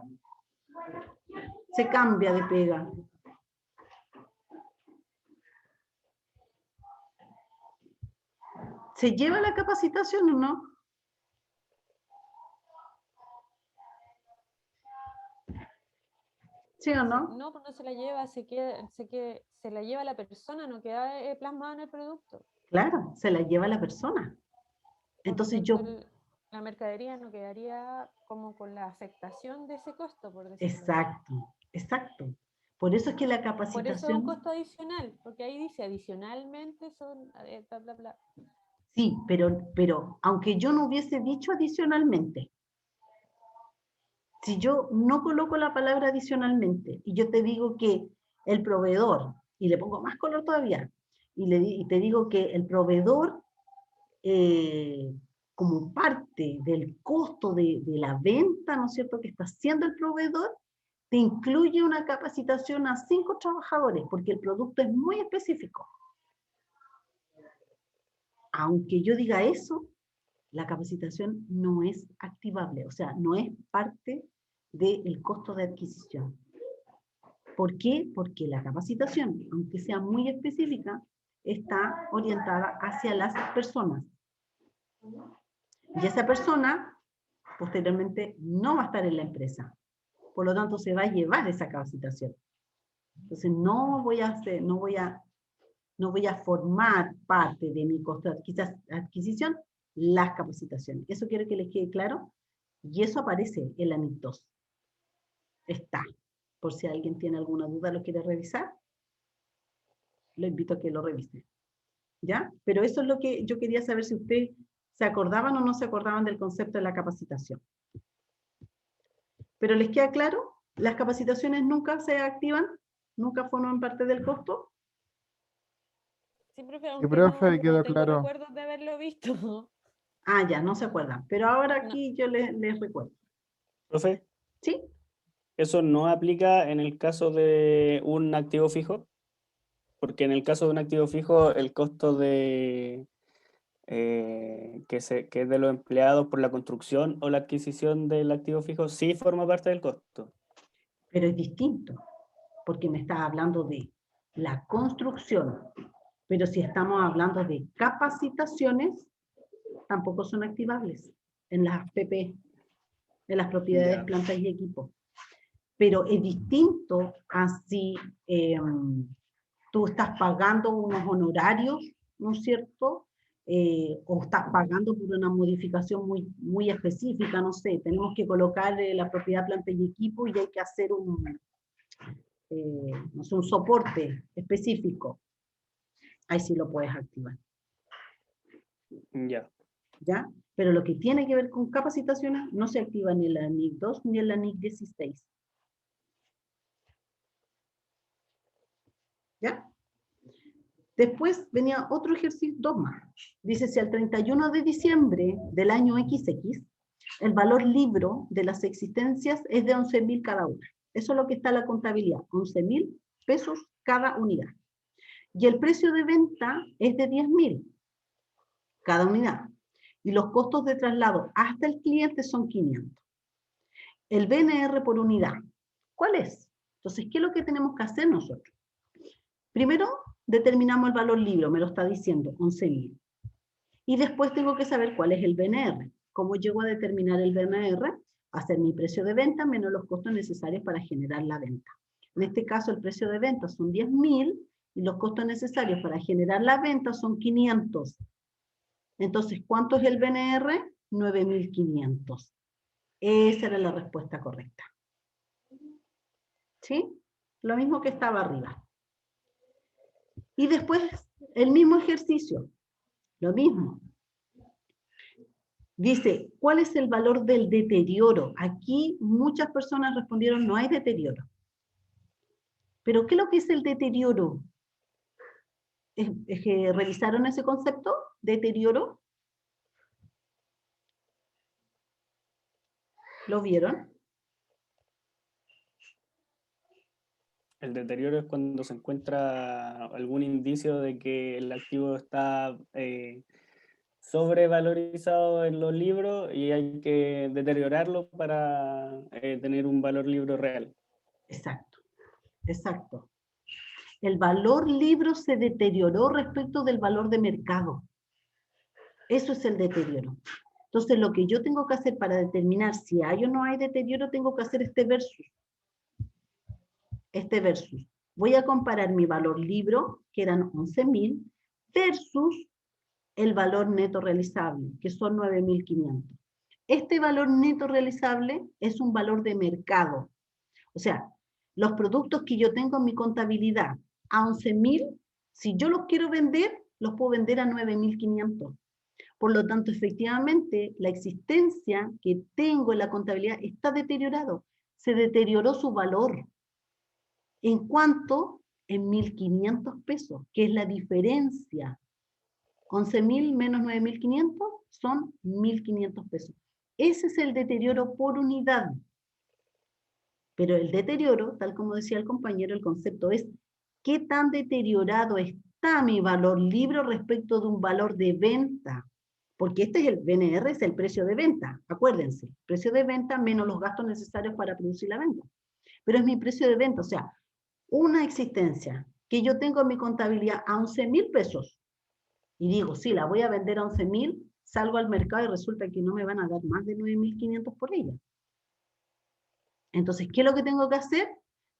Speaker 1: se cambia de pega. ¿Se lleva la capacitación o no? ¿Sí o no?
Speaker 4: No, pues no se la lleva, se la lleva la persona, no queda plasmado en el producto.
Speaker 1: Claro, se la lleva la persona.
Speaker 4: Por lo
Speaker 1: Entonces
Speaker 4: tanto,
Speaker 1: yo...
Speaker 4: la mercadería no quedaría como con la afectación de ese costo, por decirlo así.
Speaker 1: Exacto, exacto. Por eso es que la
Speaker 4: Por eso es un
Speaker 1: capacitación...
Speaker 4: costo adicional, porque ahí dice adicionalmente son bla, bla, bla.
Speaker 1: Sí, pero aunque yo no hubiese dicho adicionalmente, si yo no coloco la palabra adicionalmente y yo te digo que el proveedor, y le pongo más color todavía, y te digo que el proveedor, como parte del costo de la venta, ¿no es cierto?, que está haciendo el proveedor, te incluye una capacitación a 5 trabajadores, porque el producto es muy específico. Aunque yo diga eso, la capacitación no es activable, o sea, no es parte del costo de adquisición. ¿Por qué? Porque la capacitación, aunque sea muy específica, está orientada hacia las personas. Y esa persona, posteriormente, no va a estar en la empresa. Por lo tanto, se va a llevar esa capacitación. Entonces, no voy a formar parte de mi costo de adquisición las capacitaciones. Eso quiero que les quede claro. Y eso aparece en la NIC 2. Está. Por si alguien tiene alguna duda, lo quiere revisar, lo invito a que lo revise. ¿Ya? Pero eso es lo que yo quería saber, si ustedes se acordaban o no se acordaban del concepto de la capacitación. ¿Pero les queda claro? ¿Las capacitaciones nunca se activan? ¿Nunca forman parte del costo?
Speaker 4: Sí, profe,
Speaker 8: Sí,
Speaker 4: aunque
Speaker 8: profe,
Speaker 4: no
Speaker 8: quedó
Speaker 4: tengo
Speaker 8: claro.
Speaker 4: recuerdos de haberlo visto.
Speaker 1: Ah, ya, no se acuerdan. Pero ahora
Speaker 4: No.
Speaker 1: aquí yo les recuerdo.
Speaker 3: Profe,
Speaker 1: ¿Sí?
Speaker 3: ¿eso no aplica en el caso de un activo fijo? Porque en el caso de un activo fijo, el costo de que es de los empleados por la construcción o la adquisición del activo fijo sí forma parte del costo.
Speaker 1: Pero es distinto, porque me estás hablando de la construcción. Pero si estamos hablando de capacitaciones, tampoco son activables en las PP, en las propiedades,
Speaker 3: Ya.
Speaker 1: plantas y equipos. Pero es distinto a si tú estás pagando unos honorarios, ¿no es cierto? O estás pagando por una modificación muy específica, no sé, tenemos que colocar la propiedad, planta y equipo y hay que hacer no sé, un soporte específico. Ahí sí lo puedes activar.
Speaker 3: Ya.
Speaker 1: ¿Ya? Pero lo que tiene que ver con capacitaciones no se activa ni en la NIC 2 ni en la NIC 16. ¿Ya? Después venía otro ejercicio, 2 más. Dice, si al 31 de diciembre del año XX, el valor libro de las existencias es de 11.000 cada una. Eso es lo que está en la contabilidad, 11.000 pesos cada unidad. Y el precio de venta es de 10.000 cada unidad. Y los costos de traslado hasta el cliente son 500. El BNR por unidad, ¿cuál es? Entonces, ¿qué es lo que tenemos que hacer nosotros? Primero, determinamos el valor libro, me lo está diciendo, 11.000. Y después tengo que saber cuál es el BNR. ¿Cómo llego a determinar el BNR? Hacer mi precio de venta menos los costos necesarios para generar la venta. En este caso, el precio de venta son 10.000 y los costos necesarios para generar la venta son 500. Entonces, ¿cuánto es el BNR? 9.500. Esa era la respuesta correcta. ¿Sí? Lo mismo que estaba arriba. Y después, el mismo ejercicio. Lo mismo. Dice, ¿cuál es el valor del deterioro? Aquí muchas personas respondieron, no hay deterioro. ¿Pero qué es lo que es el deterioro? ¿Es que revisaron ese concepto? ¿Deterioro? ¿Lo vieron?
Speaker 3: El deterioro es cuando se encuentra algún indicio de que el activo está sobrevalorizado en los libros y hay que deteriorarlo para tener un valor libro real.
Speaker 1: Exacto, exacto. El valor libro se deterioró respecto del valor de mercado. Eso es el deterioro. Entonces, lo que yo tengo que hacer para determinar si hay o no hay deterioro, tengo que hacer este versus. Este versus. Voy a comparar mi valor libro, que eran 11.000, versus el valor neto realizable, que son 9.500. Este valor neto realizable es un valor de mercado. O sea, los productos que yo tengo en mi contabilidad a 11.000, si yo los quiero vender, los puedo vender a 9.500. Por lo tanto, efectivamente, la existencia que tengo en la contabilidad está deteriorado. Se deterioró su valor. ¿En cuánto? En 1.500 pesos, que es la diferencia. 11.000 menos 9.500 son 1.500 pesos. Ese es el deterioro por unidad. Pero el deterioro, tal como decía el compañero, el concepto es qué tan deteriorado está mi valor libro respecto de un valor de venta. Porque este es el BNR, es el precio de venta. Acuérdense, precio de venta menos los gastos necesarios para producir la venta. Pero es mi precio de venta, o sea, una existencia que yo tengo en mi contabilidad a 11.000 pesos, y digo, sí, la voy a vender a 11.000, salgo al mercado y resulta que no me van a dar más de 9.500 por ella. Entonces, ¿qué es lo que tengo que hacer?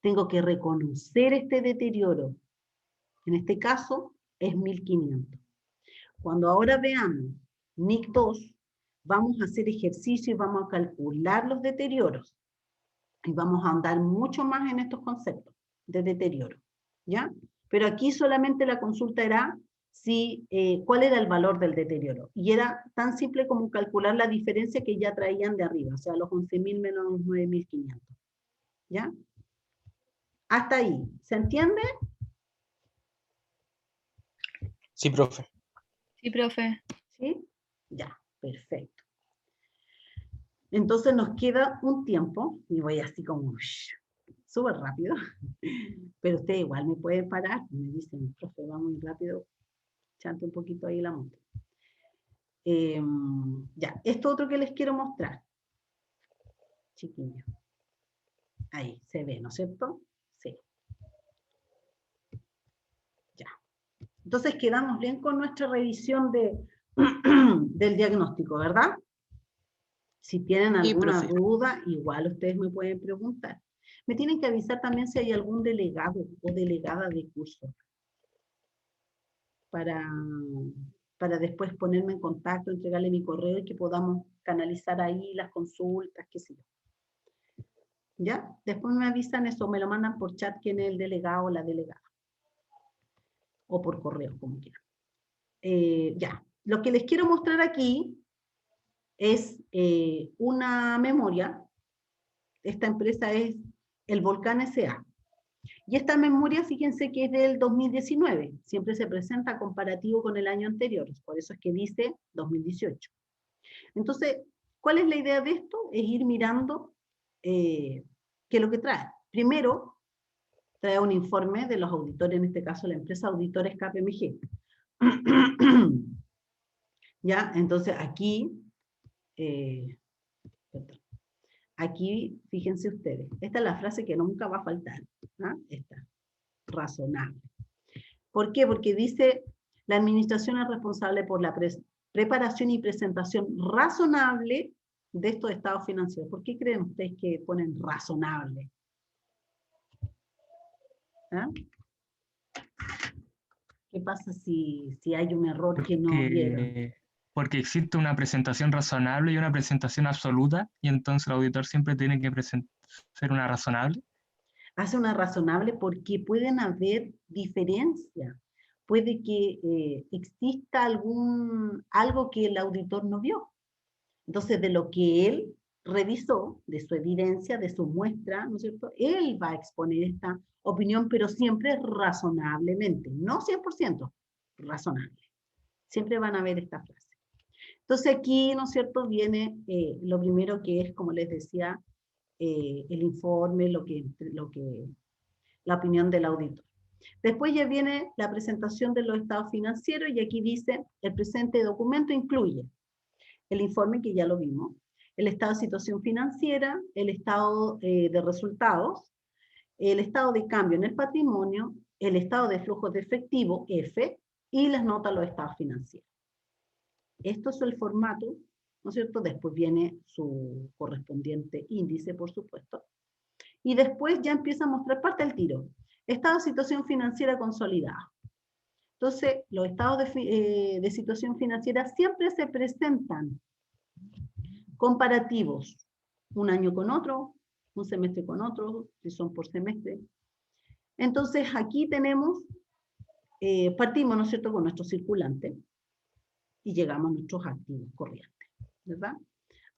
Speaker 1: Tengo que reconocer este deterioro. En este caso, es 1.500. Cuando ahora veamos NIC 2, vamos a hacer ejercicio y vamos a calcular los deterioros. Y vamos a andar mucho más en estos conceptos de deterioro. ¿Ya? Pero aquí solamente la consulta era si, cuál era el valor del deterioro. Y era tan simple como calcular la diferencia que ya traían de arriba, o sea, los 11.000 menos los 9.500. ¿Ya? Hasta ahí. ¿Se entiende?
Speaker 7: Sí, profe.
Speaker 11: Sí, profe.
Speaker 1: ¿Sí? Ya, perfecto. Entonces nos queda un tiempo, y voy así como súper rápido, pero ustedes igual me pueden parar, me dicen, profe, va muy rápido, chante un poquito ahí la moto. Ya, esto otro que les quiero mostrar. Chiquillos. Ahí, se ve, ¿no es cierto? Sí. Ya. Entonces quedamos bien con nuestra revisión del diagnóstico, ¿verdad? Si tienen alguna duda, igual ustedes me pueden preguntar. Me tienen que avisar también si hay algún delegado o delegada de curso. Para después ponerme en contacto, entregarle mi correo y que podamos canalizar ahí las consultas, qué sé yo. ¿Ya? Después me avisan eso, me lo mandan por chat quién es el delegado o la delegada. O por correo, como quieran. Ya. Lo que les quiero mostrar aquí es una memoria. Esta empresa es el Volcán S.A. Y esta memoria, fíjense que es del 2019. Siempre se presenta comparativo con el año anterior. Por eso es que dice 2018. Entonces, ¿cuál es la idea de esto? Es ir mirando qué es lo que trae. Primero, trae un informe de los auditores, en este caso la empresa Auditores KPMG. ¿Ya? Entonces, aquí... Aquí, fíjense ustedes, esta es la frase que nunca va a faltar. ¿Ah? Esta, razonable. ¿Por qué? Porque dice, la administración es responsable por la preparación y presentación razonable de estos estados financieros. ¿Por qué creen ustedes que ponen razonable? ¿Ah? ¿Qué pasa si hay un error que no vieron?
Speaker 12: Porque existe una presentación razonable y una presentación absoluta, y entonces el auditor siempre tiene que ser una razonable.
Speaker 1: Hace una razonable porque pueden haber diferencias. Puede que exista algo que el auditor no vio. Entonces, de lo que él revisó, de su evidencia, de su muestra, ¿no es cierto? Él va a exponer esta opinión, pero siempre razonablemente, no 100%, razonable. Siempre van a ver esta frase. Entonces aquí, ¿no es cierto?, viene lo primero que es, como les decía, el informe, lo que la opinión del auditor. Después ya viene la presentación de los estados financieros y aquí dice, el presente documento incluye el informe que ya lo vimos, el estado de situación financiera, el estado de resultados, el estado de cambio en el patrimonio, el estado de flujos de efectivo, F, y las notas de los estados financieros. Esto es el formato, ¿no es cierto? Después viene su correspondiente índice, por supuesto. Y después ya empieza a mostrar parte del tiro. Estado de situación financiera consolidada. Entonces, los estados de situación financiera siempre se presentan comparativos, un año con otro, un semestre con otro, si son por semestre. Entonces, aquí tenemos, partimos, ¿no es cierto?, con nuestro circulante y llegamos a nuestros activos corrientes, ¿verdad?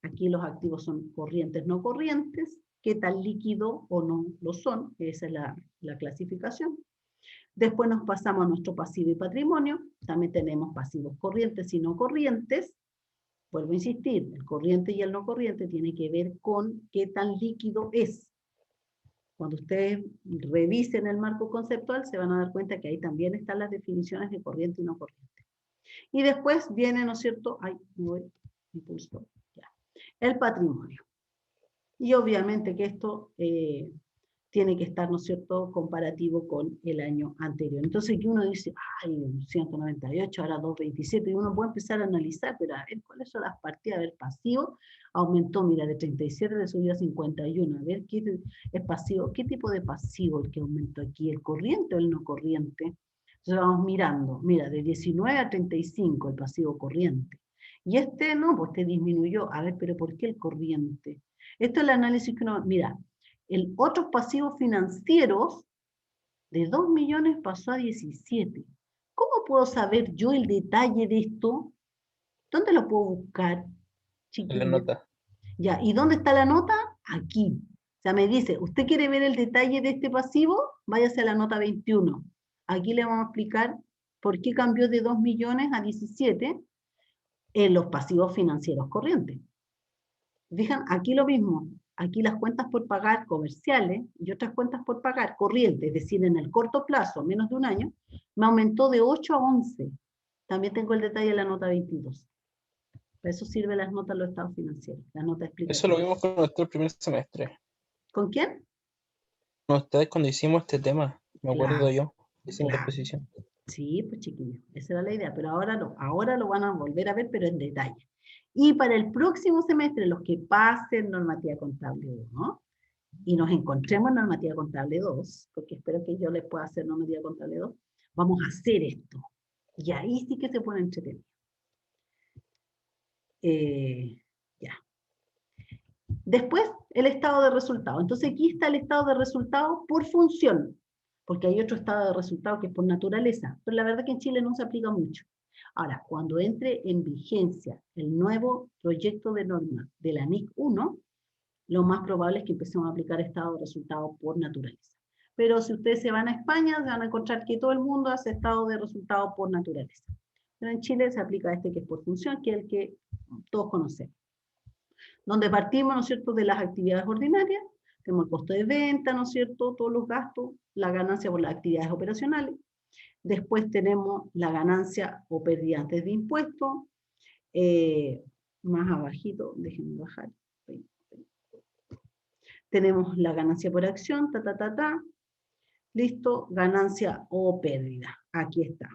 Speaker 1: Aquí los activos son corrientes, no corrientes, qué tan líquido o no lo son, esa es la clasificación. Después nos pasamos a nuestro pasivo y patrimonio, también tenemos pasivos corrientes y no corrientes. Vuelvo a insistir, el corriente y el no corriente tiene que ver con qué tan líquido es. Cuando ustedes revisen el marco conceptual se van a dar cuenta que ahí también están las definiciones de corriente y no corriente. Y después viene, ¿no es cierto? Ay, me voy, impulso, ya. El patrimonio. Y obviamente que esto tiene que estar, ¿no es cierto?, comparativo con el año anterior. Entonces aquí uno dice, ay, 198, ahora 227, y uno puede empezar a analizar, pero a ver, ¿cuáles son las partidas? A ver, pasivo, aumentó, mira, de 37 le subió a 51, a ver, ¿qué es pasivo? ¿Qué tipo de pasivo el que aumentó aquí? ¿El corriente o el no corriente? Entonces vamos mirando, mira, de 19 a 35 el pasivo corriente. Y este no, pues este disminuyó. A ver, pero ¿por qué el corriente? Esto es el análisis que uno, mira, el otros pasivos financieros de 2 millones pasó a 17. ¿Cómo puedo saber yo el detalle de esto? ¿Dónde lo puedo buscar?
Speaker 7: En la nota.
Speaker 1: Ya, ¿y dónde está la nota? Aquí. O sea, me dice, ¿usted quiere ver el detalle de este pasivo? Váyase a la nota 21. Aquí le vamos a explicar por qué cambió de 2 millones a 17 en los pasivos financieros corrientes. Fijan, aquí lo mismo, aquí las cuentas por pagar comerciales y otras cuentas por pagar corrientes, es decir, en el corto plazo, menos de un año, me aumentó de 8 a 11. También tengo el detalle de la nota 22. Para eso sirven las notas de los estados financieros, la nota explicativa.
Speaker 7: Eso lo vimos con nuestro primer semestre.
Speaker 1: ¿Con quién?
Speaker 7: Con ustedes cuando hicimos este tema, me acuerdo
Speaker 1: Claro,
Speaker 7: yo, hicimos la
Speaker 1: claro.
Speaker 7: exposición.
Speaker 1: Sí, pues chiquillos, esa era la idea, pero ahora lo van a volver a ver, pero en detalle. Y para el próximo semestre, los que pasen normativa contable 1, y nos encontremos en normativa contable 2, porque espero que yo les pueda hacer normativa contable 2, vamos a hacer esto. Y ahí sí que se pone entretenido. Ya. Después, el estado de resultado. Entonces aquí está el estado de resultado por función, porque hay otro estado de resultado que es por naturaleza, pero la verdad que en Chile no se aplica mucho. Ahora, cuando entre en vigencia el nuevo proyecto de norma de la NIC 1, lo más probable es que empecemos a aplicar estado de resultado por naturaleza. Pero si ustedes se van a España, se van a encontrar que todo el mundo hace estado de resultado por naturaleza. Pero en Chile se aplica este que es por función, que es el que todos conocemos. Donde partimos, ¿no es cierto?, de las actividades ordinarias, tenemos el costo de venta, ¿no es cierto?, todos los gastos, la ganancia por las actividades operacionales. Después tenemos la ganancia o pérdida antes de impuestos. Más abajito, déjenme bajar. Tenemos la ganancia por acción, listo, ganancia o pérdida. Aquí está.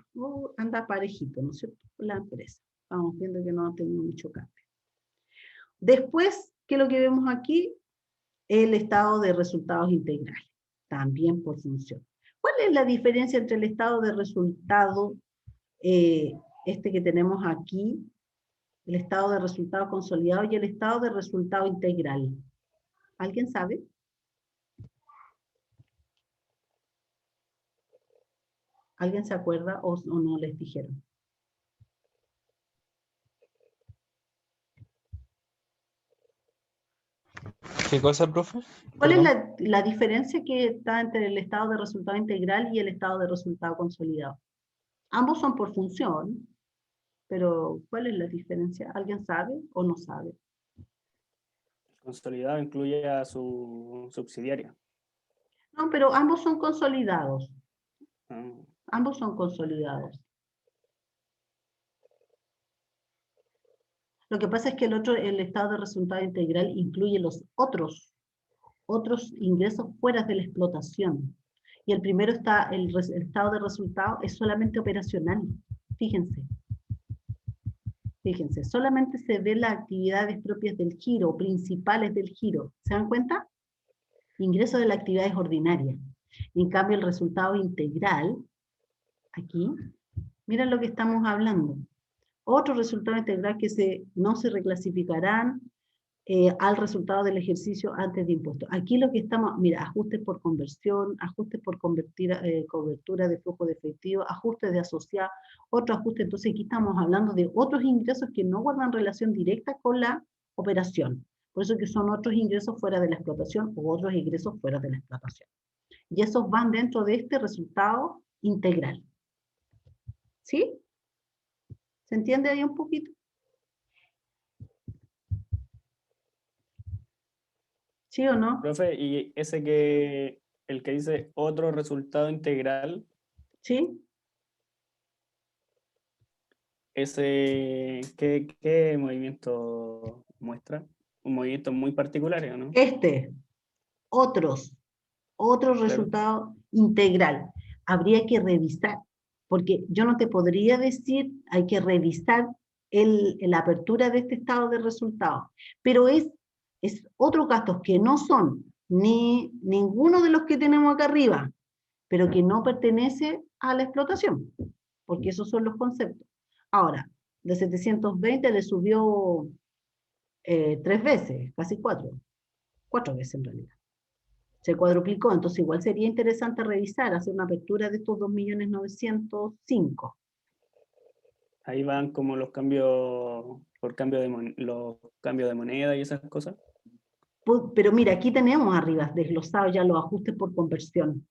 Speaker 1: Anda parejito, ¿no es cierto?, la empresa. Vamos viendo que no ha tenido mucho cambio. Después, ¿qué es lo que vemos aquí? El estado de resultados integrales, también por función. ¿Cuál es la diferencia entre el estado de resultado, este que tenemos aquí, el estado de resultado consolidado y el estado de resultado integral? ¿Alguien sabe? ¿Alguien se acuerda o no les dijeron?
Speaker 7: ¿Qué cosa, profe?
Speaker 1: ¿Cuál
Speaker 7: Perdón.
Speaker 1: es la diferencia que está entre el estado de resultado integral y el estado de resultado consolidado? Ambos son por función, pero ¿cuál es la diferencia? ¿Alguien sabe o no sabe?
Speaker 3: El consolidado incluye a su subsidiaria.
Speaker 1: No, pero ambos son consolidados.
Speaker 3: Ah,
Speaker 1: Ambos son consolidados. Lo que pasa es que el estado de resultado integral incluye los otros ingresos fuera de la explotación. Y el primero está, el estado de resultado es solamente operacional. Fíjense. Fíjense, solamente se ven las actividades propias del giro, principales del giro. ¿Se dan cuenta? Ingreso de las actividades ordinarias. En cambio, el resultado integral, aquí, miren lo que estamos hablando. Otro resultado integral que no se reclasificarán al resultado del ejercicio antes de impuestos. Aquí lo que estamos, mira, ajustes por conversión, ajustes por cobertura de flujo de efectivo, ajustes de asociado, otro ajuste. Entonces aquí estamos hablando de otros ingresos que no guardan relación directa con la operación. Por eso que son otros ingresos fuera de la explotación o otros ingresos fuera de la explotación. Y esos van dentro de este resultado integral. ¿Sí? ¿Se entiende ahí un poquito? ¿Sí o no?
Speaker 3: profe, y el que dice otro resultado integral,
Speaker 1: ¿Sí?
Speaker 3: ¿qué movimiento muestra? Un movimiento muy particular, ¿o no?
Speaker 1: Otro
Speaker 3: Claro.
Speaker 1: resultado integral. Habría que revisar, porque yo no te podría decir, hay que revisar la apertura de este estado de resultados, pero es otros gastos que no son ni ninguno de los que tenemos acá arriba, pero que no pertenece a la explotación, porque esos son los conceptos. Ahora, de 720 le subió 3 veces, casi 4 veces en realidad. Se cuadruplicó, entonces igual sería interesante revisar, hacer una apertura de estos 2.905.000.
Speaker 3: Ahí van como los cambios por los cambios de moneda y esas cosas.
Speaker 1: Pero mira, aquí tenemos arriba desglosados ya los ajustes por conversión.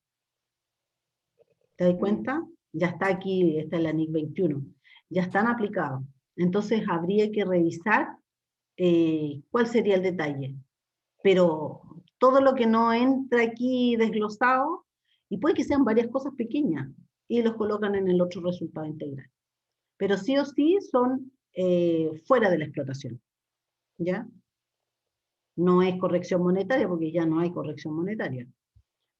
Speaker 1: ¿Te das cuenta? Ya está aquí, está en la NIC 21. Ya están aplicados. Entonces habría que revisar cuál sería el detalle. Pero todo lo que no entra aquí desglosado, y puede que sean varias cosas pequeñas, y los colocan en el otro resultado integral. Pero sí o sí son fuera de la explotación. ¿Ya? No es corrección monetaria, porque ya no hay corrección monetaria.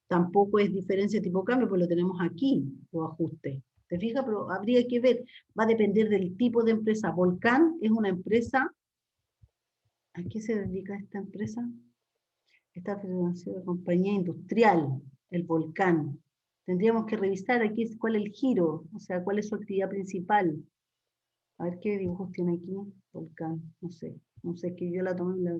Speaker 1: Tampoco es diferencia tipo cambio, pues lo tenemos aquí, o ajuste. ¿Te fijas? Pero habría que ver, va a depender del tipo de empresa. Volcán es una empresa, ¿a qué se dedica esta empresa? Esta financiera compañía industrial, el Volcán. Tendríamos que revisar aquí cuál es el giro, o sea, cuál es su actividad principal. A ver qué dibujos tiene aquí, Volcán, no sé, que yo la tomé.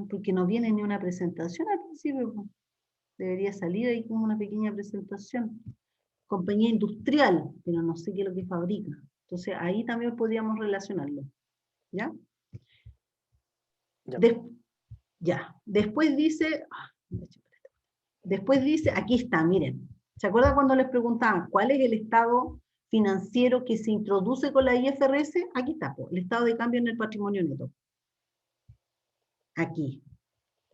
Speaker 1: Porque no viene ni una presentación al principio. Debería salir ahí como una pequeña presentación. Compañía industrial, pero no sé qué es lo que fabrica. Entonces ahí también podríamos relacionarlo. ¿Ya? Ya. Después dice, aquí está, miren. ¿Se acuerdan cuando les preguntaban cuál es el estado financiero que se introduce con la IFRS? Aquí está, el estado de cambio en el patrimonio neto. Aquí.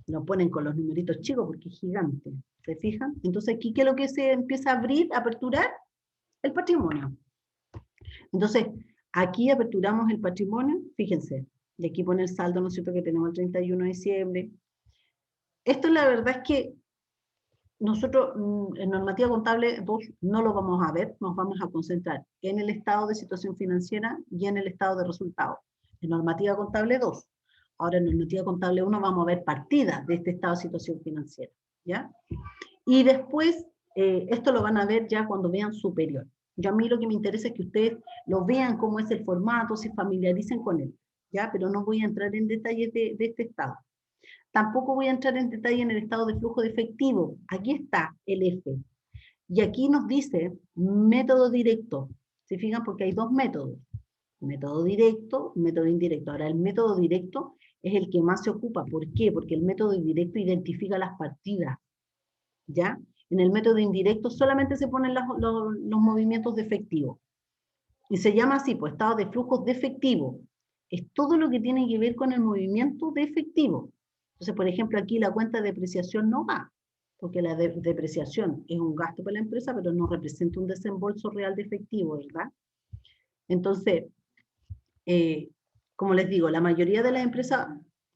Speaker 1: Lo ponen con los numeritos chicos porque es gigante. ¿Se fijan? Entonces aquí, ¿qué es lo que se empieza a abrir, a aperturar? El patrimonio. Entonces, aquí aperturamos el patrimonio, fíjense, y aquí pone el saldo, ¿no es cierto?, que tenemos el 31 de diciembre. Esto la verdad es que nosotros en normativa contable 2 no lo vamos a ver, nos vamos a concentrar en el estado de situación financiera y en el estado de resultados. En normativa contable 2. Ahora en normativa contable 1 vamos a ver partidas de este estado de situación financiera, ¿ya? Y después, esto lo van a ver ya cuando vean superior. Yo a mí lo que me interesa es que ustedes lo vean cómo es el formato, se familiaricen con él, ¿ya? Pero no voy a entrar en detalles de este estado. Tampoco voy a entrar en detalle en el estado de flujo de efectivo. Aquí está el F. Y aquí nos dice método directo. ¿Se fijan? Porque hay dos métodos. Método directo, método indirecto. Ahora, el método directo es el que más se ocupa. ¿Por qué? Porque el método directo identifica las partidas. ¿Ya? En el método indirecto solamente se ponen los movimientos de efectivo. Y se llama así, pues, estado de flujos de efectivo. Es todo lo que tiene que ver con el movimiento de efectivo. Entonces, por ejemplo, aquí la cuenta de depreciación no va, porque la depreciación es un gasto para la empresa, pero no representa un desembolso real de efectivo, ¿verdad? Entonces, como les digo, la mayoría de las empresas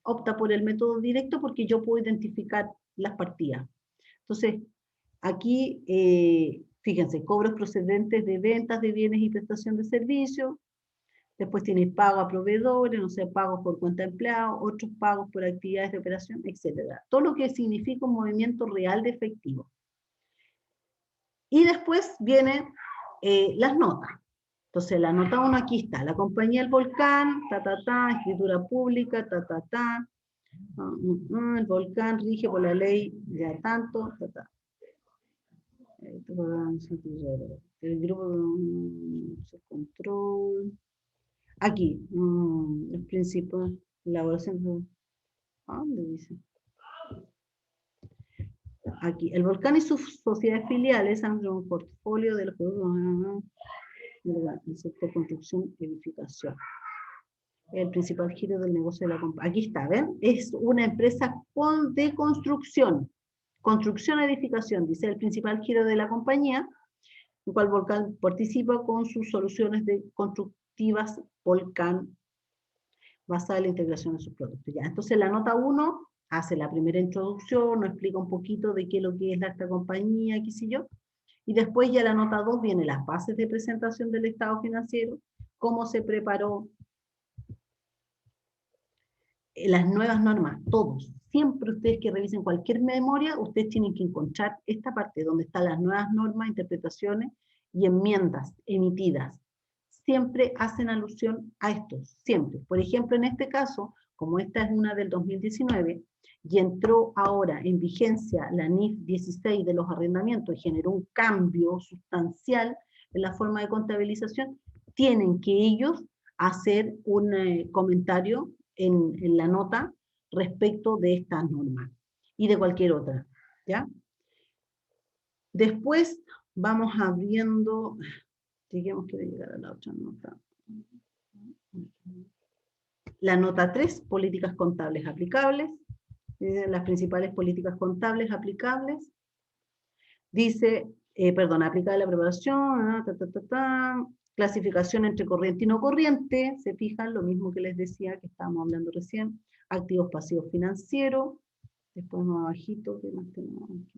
Speaker 1: opta por el método directo porque yo puedo identificar las partidas. Entonces, aquí, fíjense, cobros procedentes de ventas de bienes y prestación de servicios. Después tienes pago a proveedores, no sé, pagos por cuenta de empleados, otros pagos por actividades de operación, etc. Todo lo que significa un movimiento real de efectivo. Y después vienen las notas. Entonces, la nota 1 aquí está, la compañía El Volcán, escritura pública, el Volcán rige por la ley ya tanto, el grupo de control. Aquí, los principios, elaboración, ¿dónde dice? Aquí, el Volcán y sus sociedades filiales han un portfolio de los del sector construcción y edificación. El principal giro del negocio de la compañía. Aquí está, ¿ven? Es una empresa de construcción. Construcción y edificación, dice el principal giro de la compañía, en cual Volcán participa con sus soluciones constructivas Volcán, basada en la integración de sus productos. Ya, entonces la nota 1 hace la primera introducción, nos explica un poquito de qué es lo que es esta compañía, qué sé yo, y después ya la nota 2 viene las bases de presentación del estado financiero, cómo se preparó, las nuevas normas, todos. Siempre ustedes que revisen cualquier memoria, ustedes tienen que encontrar esta parte donde están las nuevas normas, interpretaciones y enmiendas emitidas. Siempre hacen alusión a esto, siempre. Por ejemplo, en este caso, como esta es una del 2019, y entró ahora en vigencia la NIF 16 de los arrendamientos y generó un cambio sustancial en la forma de contabilización, tienen que ellos hacer un comentario en la nota respecto de estas normas y de cualquier otra, ¿ya? Después vamos abriendo, digamos que llegar a la otra nota. La nota 3, políticas contables aplicables. Las principales políticas contables aplicables. Dice, aplicable a la preparación, clasificación entre corriente y no corriente, se fijan, lo mismo que les decía que estábamos hablando recién, activos pasivos financieros, después más abajito, ¿qué más tenemos aquí?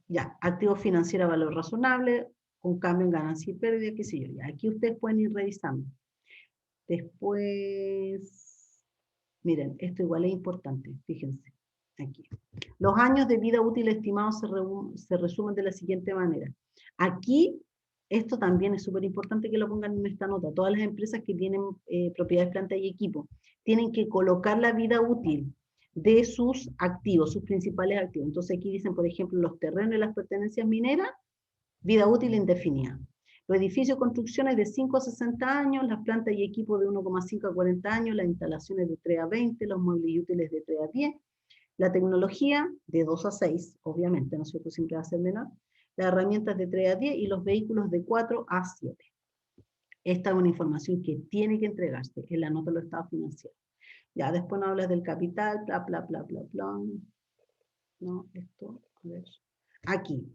Speaker 1: Ya, activos financieros a valor razonable, con cambio en ganancia y pérdida, qué sé yo, ya, aquí ustedes pueden ir revisando. Después, miren, esto igual es importante, fíjense, aquí. Los años de vida útil estimados se resumen de la siguiente manera. Aquí, esto también es súper importante que lo pongan en esta nota. Todas las empresas que tienen propiedades, planta y equipo, tienen que colocar la vida útil de sus activos, sus principales activos. Entonces aquí dicen, por ejemplo, los terrenos y las pertenencias mineras, vida útil indefinida. Los edificios y construcciones de 5 a 60 años, las plantas y equipos de 1,5 a 40 años, las instalaciones de 3 a 20, los muebles y útiles de 3 a 10, la tecnología de 2 a 6, obviamente, ¿no es cierto? Siempre va a ser menor, las herramientas de 3 a 10 y los vehículos de 4 a 7. Esta es una información que tiene que entregarse en la nota de los estados financieros. Ya, después nos hablas del capital, bla, bla, bla, bla, bla. No, esto, a ver. Aquí.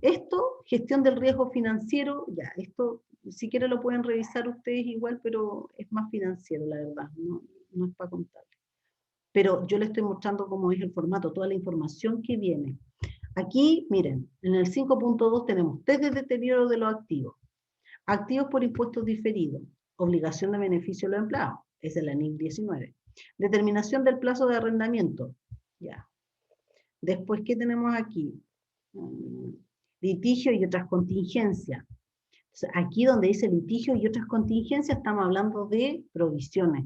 Speaker 1: Esto, gestión del riesgo financiero, ya, esto, si quieren lo pueden revisar ustedes igual, pero es más financiero, la verdad, no es para contar. Pero yo les estoy mostrando cómo es el formato, toda la información que viene. Aquí, miren, en el 5.2 tenemos test de deterioro de los activos. Activos por impuestos diferidos. Obligación de beneficio de los empleados. Esa es la NIF 19. Determinación del plazo de arrendamiento. Ya. Después, ¿qué tenemos aquí? Litigio y otras contingencias. Entonces, aquí donde dice litigio y otras contingencias, estamos hablando de provisiones.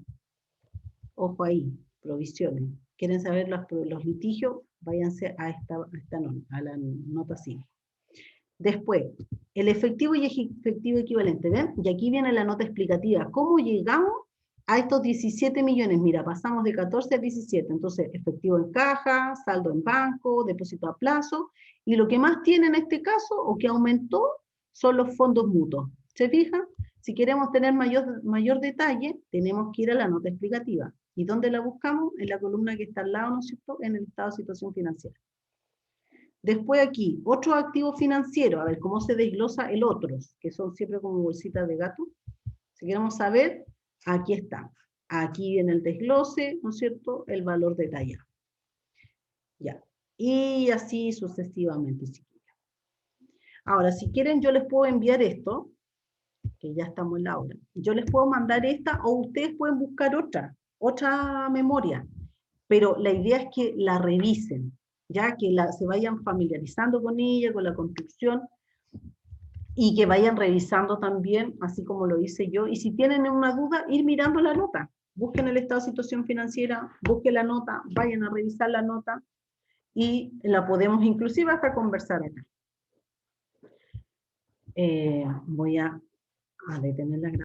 Speaker 1: Ojo ahí, provisiones. ¿Quieren saber los litigios? Váyanse a esta norma, a la nota 5. Después, el efectivo y efectivo equivalente, ¿ven? Y aquí viene la nota explicativa. ¿Cómo llegamos a estos 17 millones? Mira, pasamos de 14 a 17. Entonces, efectivo en caja, saldo en banco, depósito a plazo. Y lo que más tiene en este caso, o que aumentó, son los fondos mutuos. ¿Se fijan? Si queremos tener mayor detalle, tenemos que ir a la nota explicativa. ¿Y dónde la buscamos? En la columna que está al lado, ¿no es cierto?, en el estado de situación financiera. Después aquí, otro activo financiero, a ver cómo se desglosa el otros, que son siempre como bolsitas de gato. Si queremos saber, aquí está. Aquí viene el desglose, ¿no es cierto?, el valor detallado. Ya. Y así sucesivamente. Si quieren. Ahora, si quieren, yo les puedo enviar esto, que ya estamos en la hora. Yo les puedo mandar esta, o ustedes pueden buscar otra memoria. Pero la idea es que la revisen, ya que se vayan familiarizando con ella, con la construcción, y que vayan revisando también, así como lo hice yo. Y si tienen una duda, ir mirando la nota. Busquen el estado de situación financiera, busquen la nota, vayan a revisar la nota, y la podemos inclusive hasta conversar acá. Voy a detener la grabación.